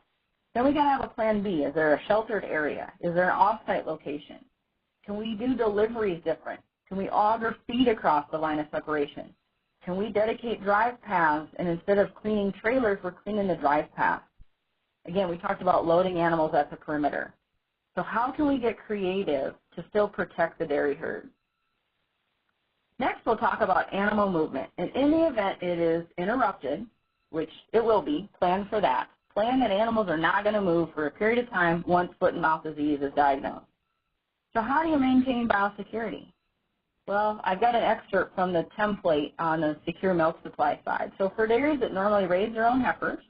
Then we got to have a plan B. Is there a sheltered area? Is there an off-site location? Can we do deliveries different? Can we auger feed across the line of separation? Can we dedicate drive paths, and instead of cleaning trailers, we're cleaning the drive path? Again, we talked about loading animals at the perimeter. So how can we get creative to still protect the dairy herd? Next, we'll talk about animal movement. And in the event it is interrupted, which it will be, plan for that. Plan that animals are not going to move for a period of time once foot and mouth disease is diagnosed. So how do you maintain biosecurity? Well, I've got an excerpt from the template on the secure milk supply side. So for dairies that normally raise their own heifers,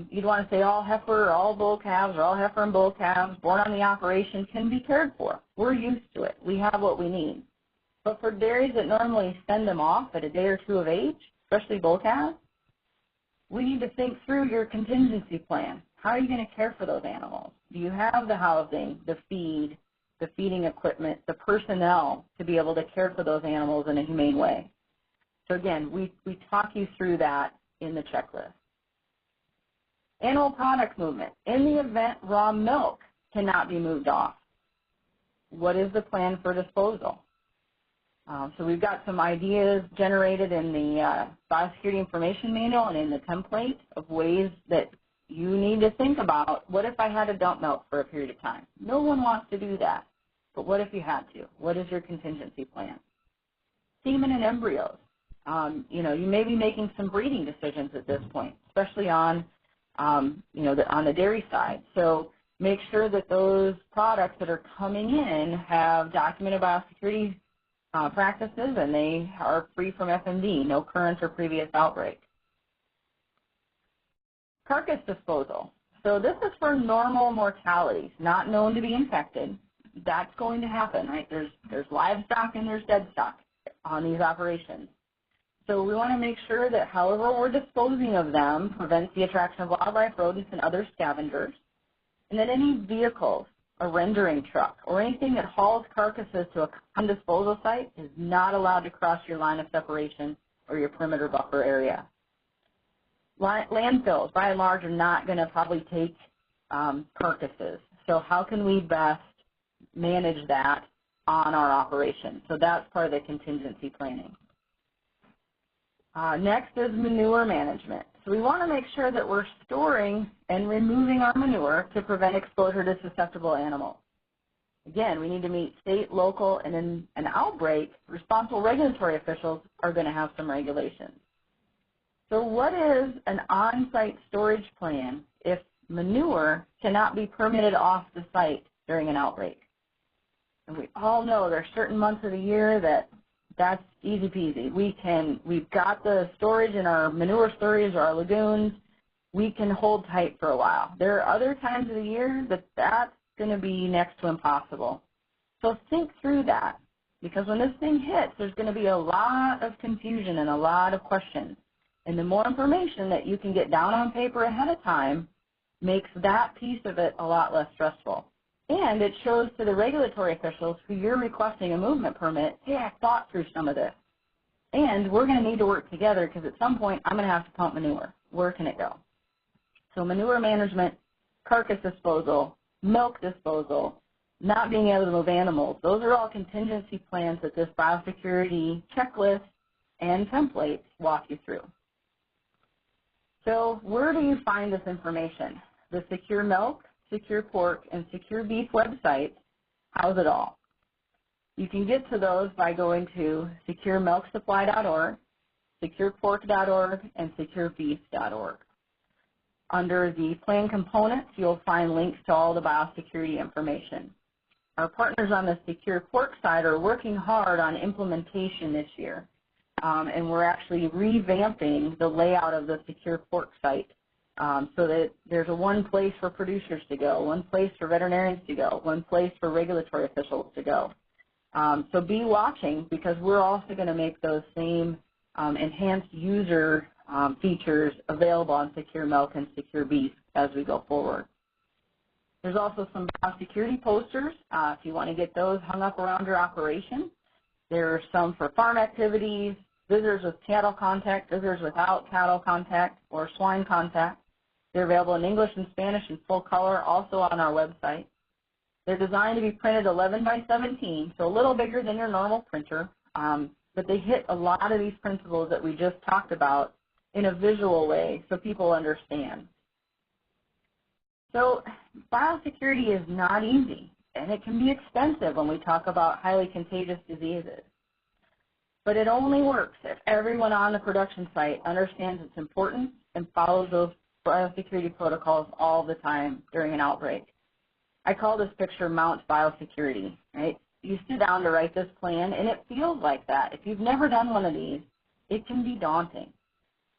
you'd want to say all heifer or all bull calves or all heifer and bull calves born on the operation can be cared for. We're used to it. We have what we need. But for dairies that normally send them off at a day or two of age, especially bull calves, we need to think through your contingency plan. How are you going to care for those animals? Do you have the housing, the feed, the feeding equipment, the personnel to be able to care for those animals in a humane way? So again, we talk you through that in the checklist. Animal product movement. In the event raw milk cannot be moved off, what is the plan for disposal? So we've got some ideas generated in the Biosecurity Information Manual and in the template of ways that you need to think about, what if I had to dump milk for a period of time? No one wants to do that, but what if you had to? What is your contingency plan? Semen and embryos. You may be making some breeding decisions at this point, especially on on the dairy side. So make sure that those products that are coming in have documented biosecurity practices and they are free from FMD, no current or previous outbreak. Carcass disposal. So this is for normal mortalities, not known to be infected. That's going to happen, right? There's livestock and there's dead stock on these operations. So we want to make sure that however we're disposing of them prevents the attraction of wildlife, rodents, and other scavengers. And that any vehicles, a rendering truck, or anything that hauls carcasses to a common disposal site is not allowed to cross your line of separation or your perimeter buffer area. Landfills, by and large, are not going to probably take carcasses. So how can we best manage that on our operation? So that's part of the contingency planning. Next is manure management. So we want to make sure that we're storing and removing our manure to prevent exposure to susceptible animals. Again, we need to meet state, local, and in an outbreak, responsible regulatory officials are going to have some regulations. So what is an on-site storage plan if manure cannot be permitted off the site during an outbreak? And we all know there are certain months of the year that's easy peasy. We've got the storage in our manure slurries or our lagoons. We can hold tight for a while. There are other times of the year that's going to be next to impossible. So think through that, because when this thing hits, there's going to be a lot of confusion and a lot of questions. And the more information that you can get down on paper ahead of time makes that piece of it a lot less stressful. And it shows to the regulatory officials who you're requesting a movement permit, hey, I thought through some of this. And we're going to need to work together because at some point I'm going to have to pump manure. Where can it go? So manure management, carcass disposal, milk disposal, not being able to move animals, those are all contingency plans that this biosecurity checklist and templates walk you through. So where do you find this information? The Secure Milk, Secure Pork, and Secure Beef websites house it all. You can get to those by going to securemilksupply.org, securepork.org, and securebeef.org. Under the plan components, you'll find links to all the biosecurity information. Our partners on the Secure Pork side are working hard on implementation this year. and we're actually revamping the layout of the secure pork site so that there's one place for producers to go, one place for veterinarians to go, one place for regulatory officials to go. So be watching, because we're also going to make those same enhanced user features available on secure milk and secure beef as we go forward. There's also some biosecurity posters if you want to get those hung up around your operation. There are some for farm activities, visitors with cattle contact, visitors without cattle contact, or swine contact. They're available in English and Spanish in full color, also on our website. They're designed to be printed 11 by 17, so a little bigger than your normal printer, but they hit a lot of these principles that we just talked about in a visual way so people understand. So biosecurity is not easy, and it can be expensive when we talk about highly contagious diseases. But it only works if everyone on the production site understands its importance and follows those biosecurity protocols all the time during an outbreak. I call this picture Mount Biosecurity, right? You sit down to write this plan, and it feels like that. If you've never done one of these, it can be daunting.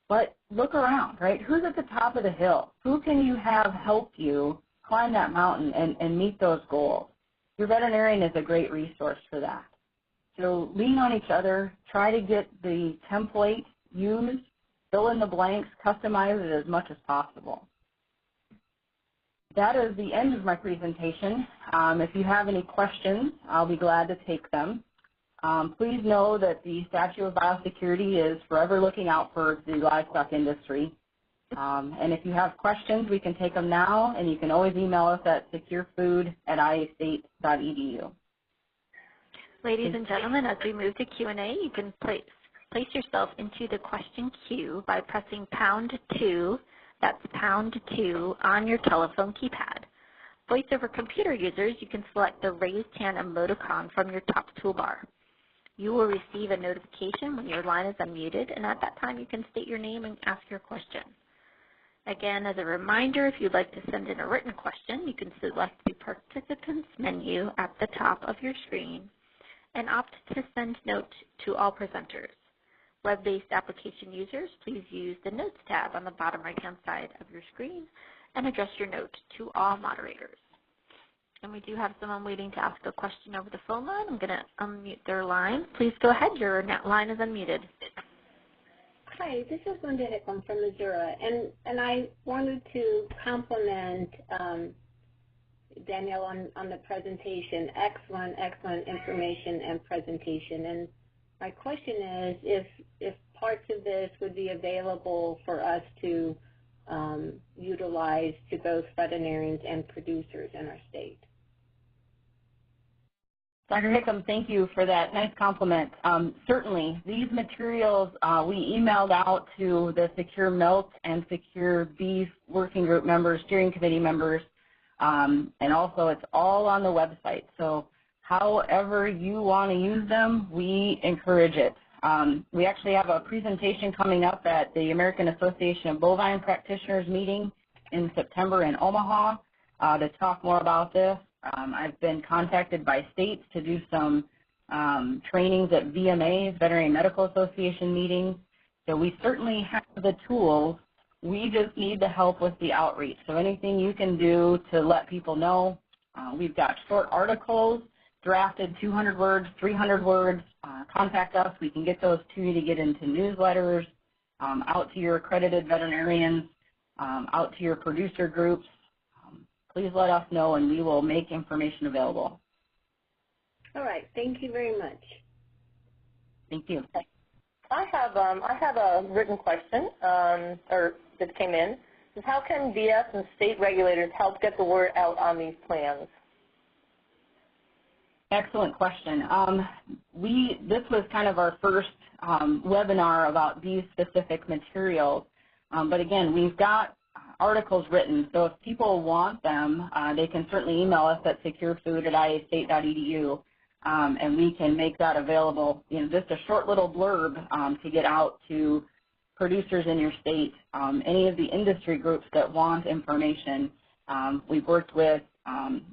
But look around, right? Who's at the top of the hill? Who can you have help you climb that mountain and meet those goals? Your veterinarian is a great resource for that. So lean on each other, try to get the template used, fill in the blanks, customize it as much as possible. That is the end of my presentation. If you have any questions, I'll be glad to take them. Please know that the Statute of Biosecurity is forever looking out for the livestock industry. And if you have questions, we can take them now, and you can always email us at securefood@iastate.edu. Ladies and gentlemen, as we move to Q&A, you can place yourself into the question queue by pressing #2, that's #2, on your telephone keypad. Voice over computer users, you can select the raised hand emoticon from your top toolbar. You will receive a notification when your line is unmuted, and at that time you can state your name and ask your question. Again, as a reminder, if you'd like to send in a written question, you can select the Participants menu at the top of your screen and opt to send note to all presenters. Web-based application users, please use the Notes tab on the bottom right-hand side of your screen and address your note to all moderators. And we do have someone waiting to ask a question over the phone line. I'm going to unmute their line. Please go ahead. Your line is unmuted. Hi, this is Linda Hickman from Missouri, and I wanted to compliment Danelle on the presentation. Excellent information and presentation. And my question is if parts of this would be available for us to utilize to both veterinarians and producers in our state. Dr. Hickam, thank you for that nice compliment. Certainly, these materials we emailed out to the Secure Milk and Secure Beef Working Group members, steering committee members, and also it's all on the website. So however you want to use them, we encourage it. We actually have a presentation coming up at the American Association of Bovine Practitioners meeting in September in Omaha to talk more about this. I've been contacted by states to do some trainings at VMAs, Veterinary Medical Association meetings. So we certainly have the tools. We just need the help with the outreach. So anything you can do to let people know. We've got short articles, drafted 200 words, 300 words. Contact us. We can get those to you to get into newsletters, out to your accredited veterinarians, out to your producer groups. Please let us know, and we will make information available. All right. Thank you very much. Thank you. I have a written question or that came in. Is how can BS and state regulators help get the word out on these plans? Excellent question. This was kind of our first webinar about these specific materials. But again, we've got articles written, so if people want them, they can certainly email us at securefood@iastate.edu, and we can make that available. Just a short little blurb to get out to producers in your state. Any of the industry groups that want information, we've worked with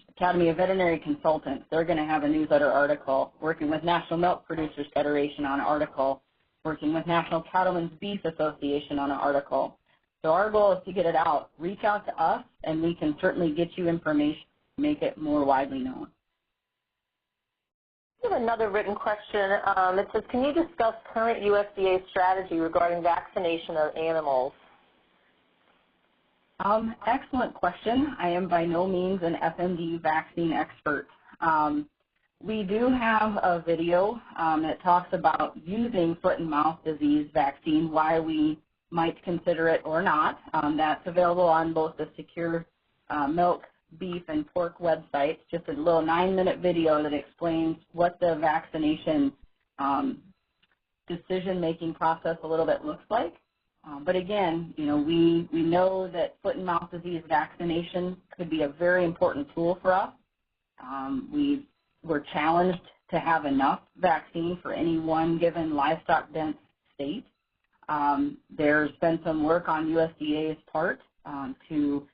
Academy of Veterinary Consultants. They're going to have a newsletter article, working with National Milk Producers Federation on an article working with National Cattlemen's Beef Association on an article. So our goal is to get it out. Reach out to us, and we can certainly get you information to make it more widely known. We have another written question. It says, can you discuss current USDA strategy regarding vaccination of animals? Excellent question. I am by no means an FMD vaccine expert. We do have a video that talks about using foot and mouth disease vaccine, why we might consider it or not. That's available on both the Secure Milk, Beef, and Pork websites. Just a little 9-minute video that explains what the vaccination decision-making process a little bit looks like. But again, you know, we know that foot and mouth disease vaccination could be a very important tool for us. We're challenged to have enough vaccine for any one given livestock dense state. There's been some work on USDA's part to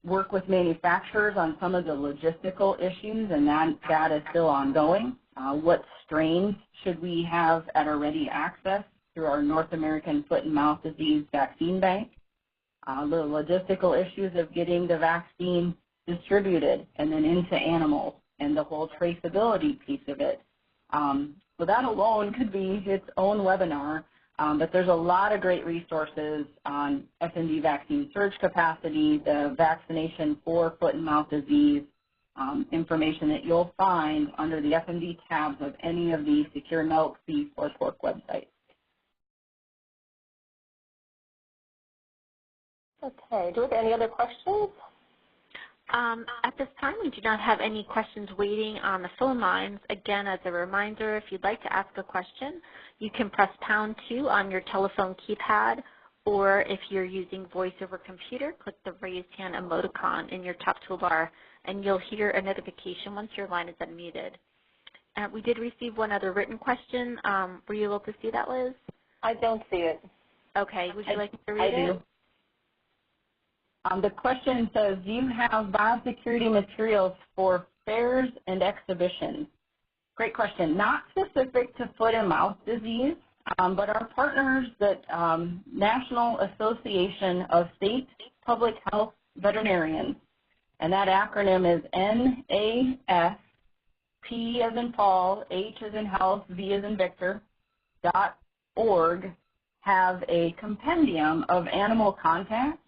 work with manufacturers on some of the logistical issues, and that is still ongoing. What strains should we have at our ready access through our North American Foot and Mouth Disease Vaccine Bank? The logistical issues of getting the vaccine distributed and then into animals, and the whole traceability piece of it. So that alone could be its own webinar, but there's a lot of great resources on FMD vaccine surge capacity, the vaccination for foot and mouth disease, information that you'll find under the FMD tabs of any of the Secure Milk, Beef, or Pork websites. Okay, do we have any other questions? At this time, we do not have any questions waiting on the phone lines. Again, as a reminder, if you'd like to ask a question, you can press #2 on your telephone keypad, or if you're using voice over computer, click the raised hand emoticon in your top toolbar, and you'll hear a notification once your line is unmuted. We did receive one other written question. Were you able to see that, Liz? I don't see it. Okay, would you like to read it? I do. The question says, do you have biosecurity materials for fairs and exhibitions? Great question. Not specific to foot and mouth disease, but our partners, the National Association of State Public Health Veterinarians, and that acronym is NAS, P as in Paul, H as in House, V as in Victor, .org, have a compendium of animal contacts.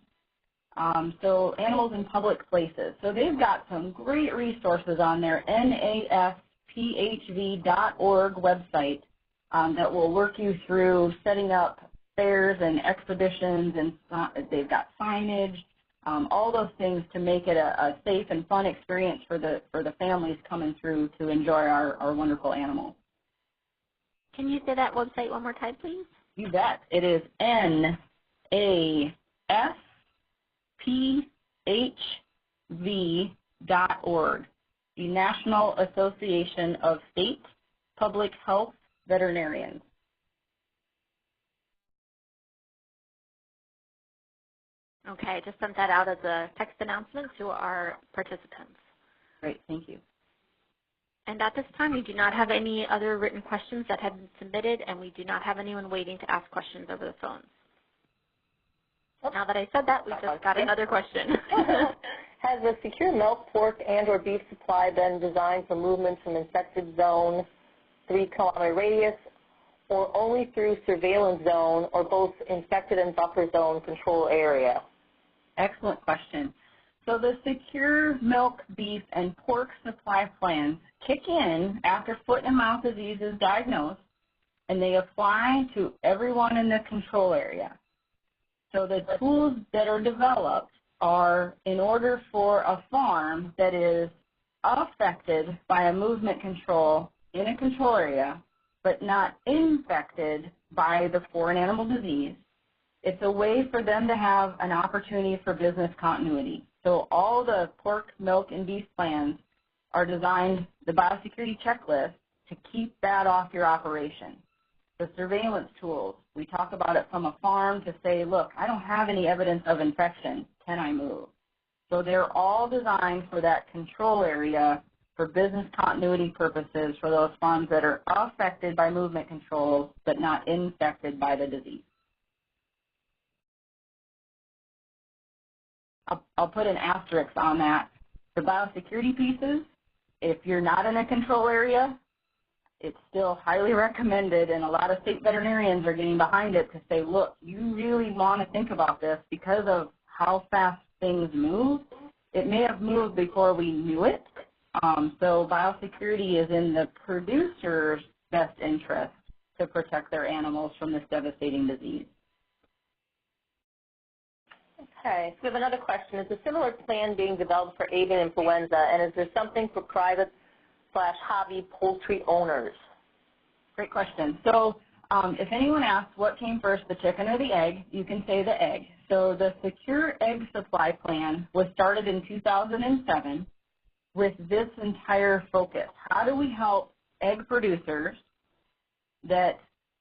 So animals in public places. So they've got some great resources on their naspHV.org website that will work you through setting up fairs and exhibitions, and they've got signage, all those things to make it a safe and fun experience for the families coming through to enjoy our wonderful animals. Can you say that website one more time, please? You bet. It is naspHV.org, the National Association of State Public Health Veterinarians. Okay, I just sent that out as a text announcement to our participants. Great, thank you. And at this time, we do not have any other written questions that have been submitted, and we do not have anyone waiting to ask questions over the phone. Now that I said that, we just got another question. Has the secure milk, pork, and/or beef supply been designed for movement from infected zone, 3-kilometer radius, or only through surveillance zone, or both infected and buffer zone control area? Excellent question. So the secure milk, beef, and pork supply plans kick in after foot and mouth disease is diagnosed, and they apply to everyone in the control area. So the tools that are developed are in order for a farm that is affected by a movement control in a control area, but not infected by the foreign animal disease. It's a way for them to have an opportunity for business continuity. So all the pork, milk, and beef plans are designed, the biosecurity checklist, to keep that off your operation. The surveillance tools, we talk about it from a farm to say, look, I don't have any evidence of infection. Can I move? So they're all designed for that control area for business continuity purposes for those farms that are affected by movement controls but not infected by the disease. I'll put an asterisk on that. The biosecurity pieces, if you're not in a control area, it's still highly recommended, and a lot of state veterinarians are getting behind it to say, look, you really want to think about this because of how fast things move. It may have moved before we knew it. So biosecurity is in the producer's best interest to protect their animals from this devastating disease. Okay, so we have another question. Is a similar plan being developed for avian influenza, and is there something for private/hobby poultry owners? Great question. So if anyone asks what came first, the chicken or the egg, you can say the egg. So the Secure Egg Supply Plan was started in 2007 with this entire focus. How do we help egg producers that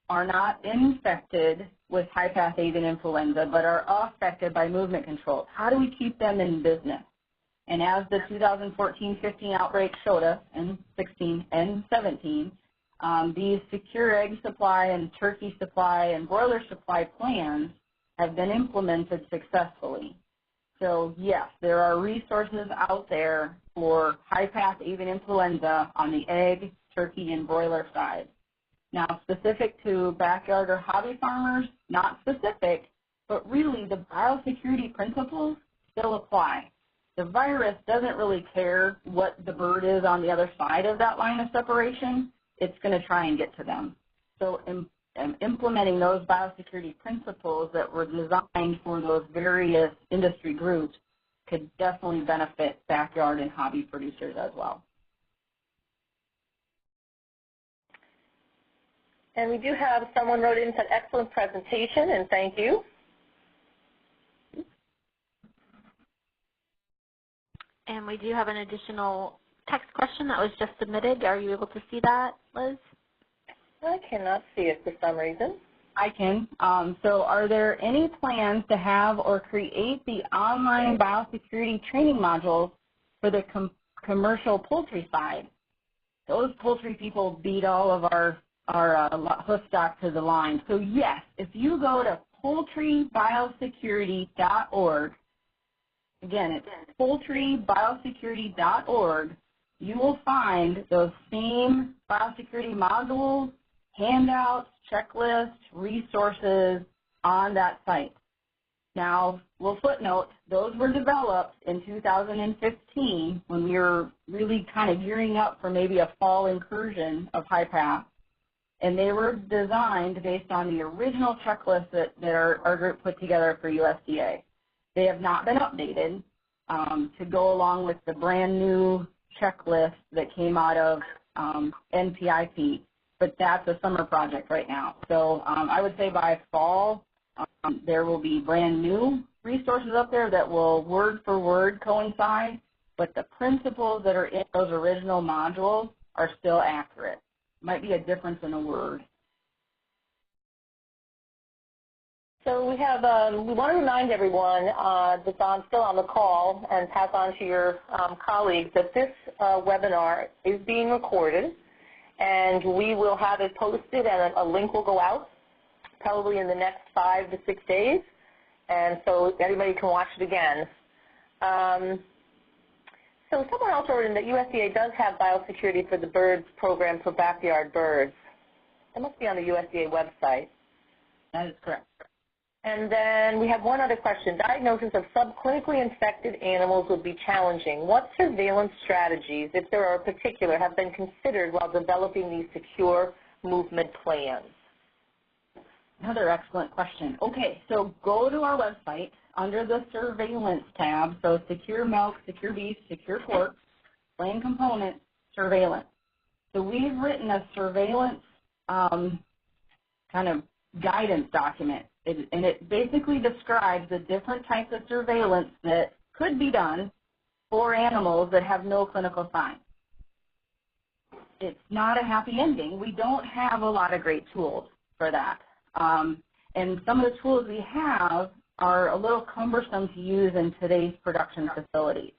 are not infected with high-path avian influenza but are affected by movement control? How do we keep them in business? And as the 2014-15 outbreak showed us, and 16 and 17, these secure egg supply and turkey supply and broiler supply plans have been implemented successfully. So yes, there are resources out there for high-path avian influenza on the egg, turkey, and broiler side. Now, specific to backyard or hobby farmers, not specific, but really the biosecurity principles still apply. The virus doesn't really care what the bird is on the other side of that line of separation. It's going to try and get to them. So implementing those biosecurity principles that were designed for those various industry groups could definitely benefit backyard and hobby producers as well. And we do have someone wrote in, said excellent presentation, and thank you. And we do have an additional text question that was just submitted. Are you able to see that, Liz? I cannot see it for some reason. I can. So are there any plans to have or create the online biosecurity training modules for the commercial poultry side? Those poultry people beat all of our hoof stock to the line. So yes, if you go to poultrybiosecurity.org, again, it's poultrybiosecurity.org, you will find those same biosecurity modules, handouts, checklists, resources on that site. Now, we'll footnote, those were developed in 2015 when we were really kind of gearing up for maybe a fall incursion of high-path. And they were designed based on the original checklist that our group put together for USDA. They have not been updated to go along with the brand new checklist that came out of NPIP, but that's a summer project right now. So I would say by fall, there will be brand new resources up there that will word for word coincide, but the principles that are in those original modules are still accurate. Might be a difference in a word. So we have, we want to remind everyone that's still on the call and pass on to your colleagues that this webinar is being recorded, and we will have it posted and a link will go out probably in the next 5 to 6 days, and so everybody can watch it again. So someone else wrote in that USDA does have biosecurity for the birds program for backyard birds. That must be on the USDA website. That is correct. And then we have one other question. Diagnosis of subclinically infected animals would be challenging. What surveillance strategies, if there are particular, have been considered while developing these secure movement plans? Another excellent question. Okay, so go to our website under the surveillance tab, so secure milk, secure beef, secure pork, plain component, surveillance. So we've written a surveillance kind of guidance document, and it basically describes the different types of surveillance that could be done for animals that have no clinical signs. It's not a happy ending. We don't have a lot of great tools for that. And some of the tools we have are a little cumbersome to use in today's production facilities.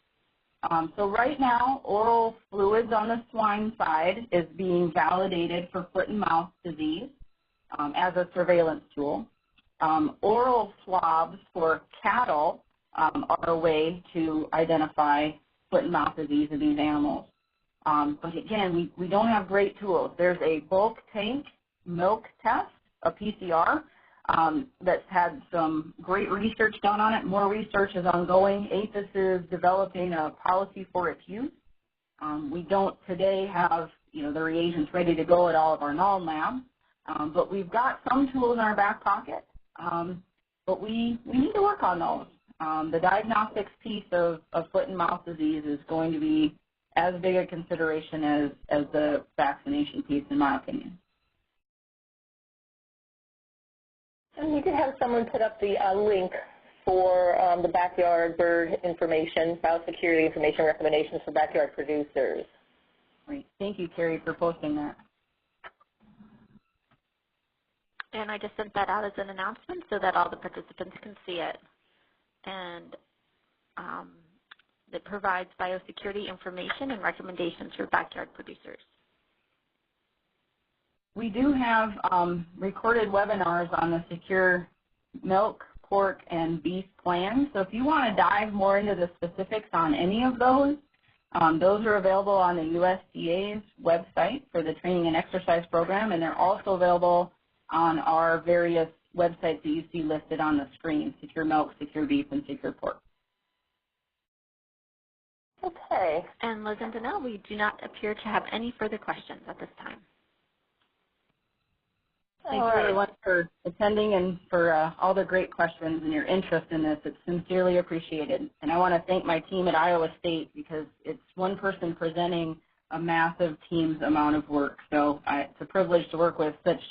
So right now, oral fluids on the swine side is being validated for foot and mouth disease as a surveillance tool. Oral swabs for cattle are a way to identify foot and mouth disease in these animals. But again, we don't have great tools. There's a bulk tank milk test, a PCR, that's had some great research done on it. More research is ongoing. APHIS is developing a policy for its use. We don't today have the reagents ready to go at all of our NALM labs, but we've got some tools in our back pocket. But we need to work on those. The diagnostics piece of foot and mouth disease is going to be as big a consideration as the vaccination piece, in my opinion. And we did have someone put up the link for the backyard bird information, biosecurity information recommendations for backyard producers. Great. Thank you, Carrie, for posting that. And I just sent that out as an announcement so that all the participants can see it. And it provides biosecurity information and recommendations for backyard producers. We do have recorded webinars on the secure milk, pork, and beef plan. So if you want to dive more into the specifics on any of those are available on the USDA's website for the training and exercise program, and they're also available on our various websites that you see listed on the screen, Secure Milk, Secure Beef, and Secure Pork. Okay. And Liz and Danelle, we do not appear to have any further questions at this time. Thank you everyone for attending and for all the great questions and your interest in this. It's sincerely appreciated. And I want to thank my team at Iowa State because it's one person presenting a massive team's amount of work. So it's a privilege to work with such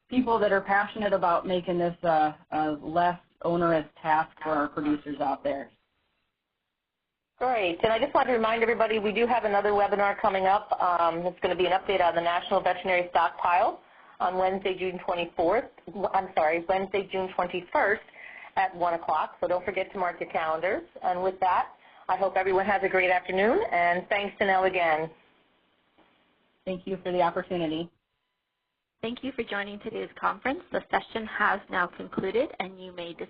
people that are passionate about making this a less onerous task for our producers out there. Great. And I just want to remind everybody we do have another webinar coming up. It's going to be an update on the National Veterinary Stockpile on Wednesday, June 21st at 1 o'clock. So don't forget to mark your calendars. And with that, I hope everyone has a great afternoon. And thanks, Danelle, again. Thank you for the opportunity. Thank you for joining today's conference. The session has now concluded, and you may disconnect.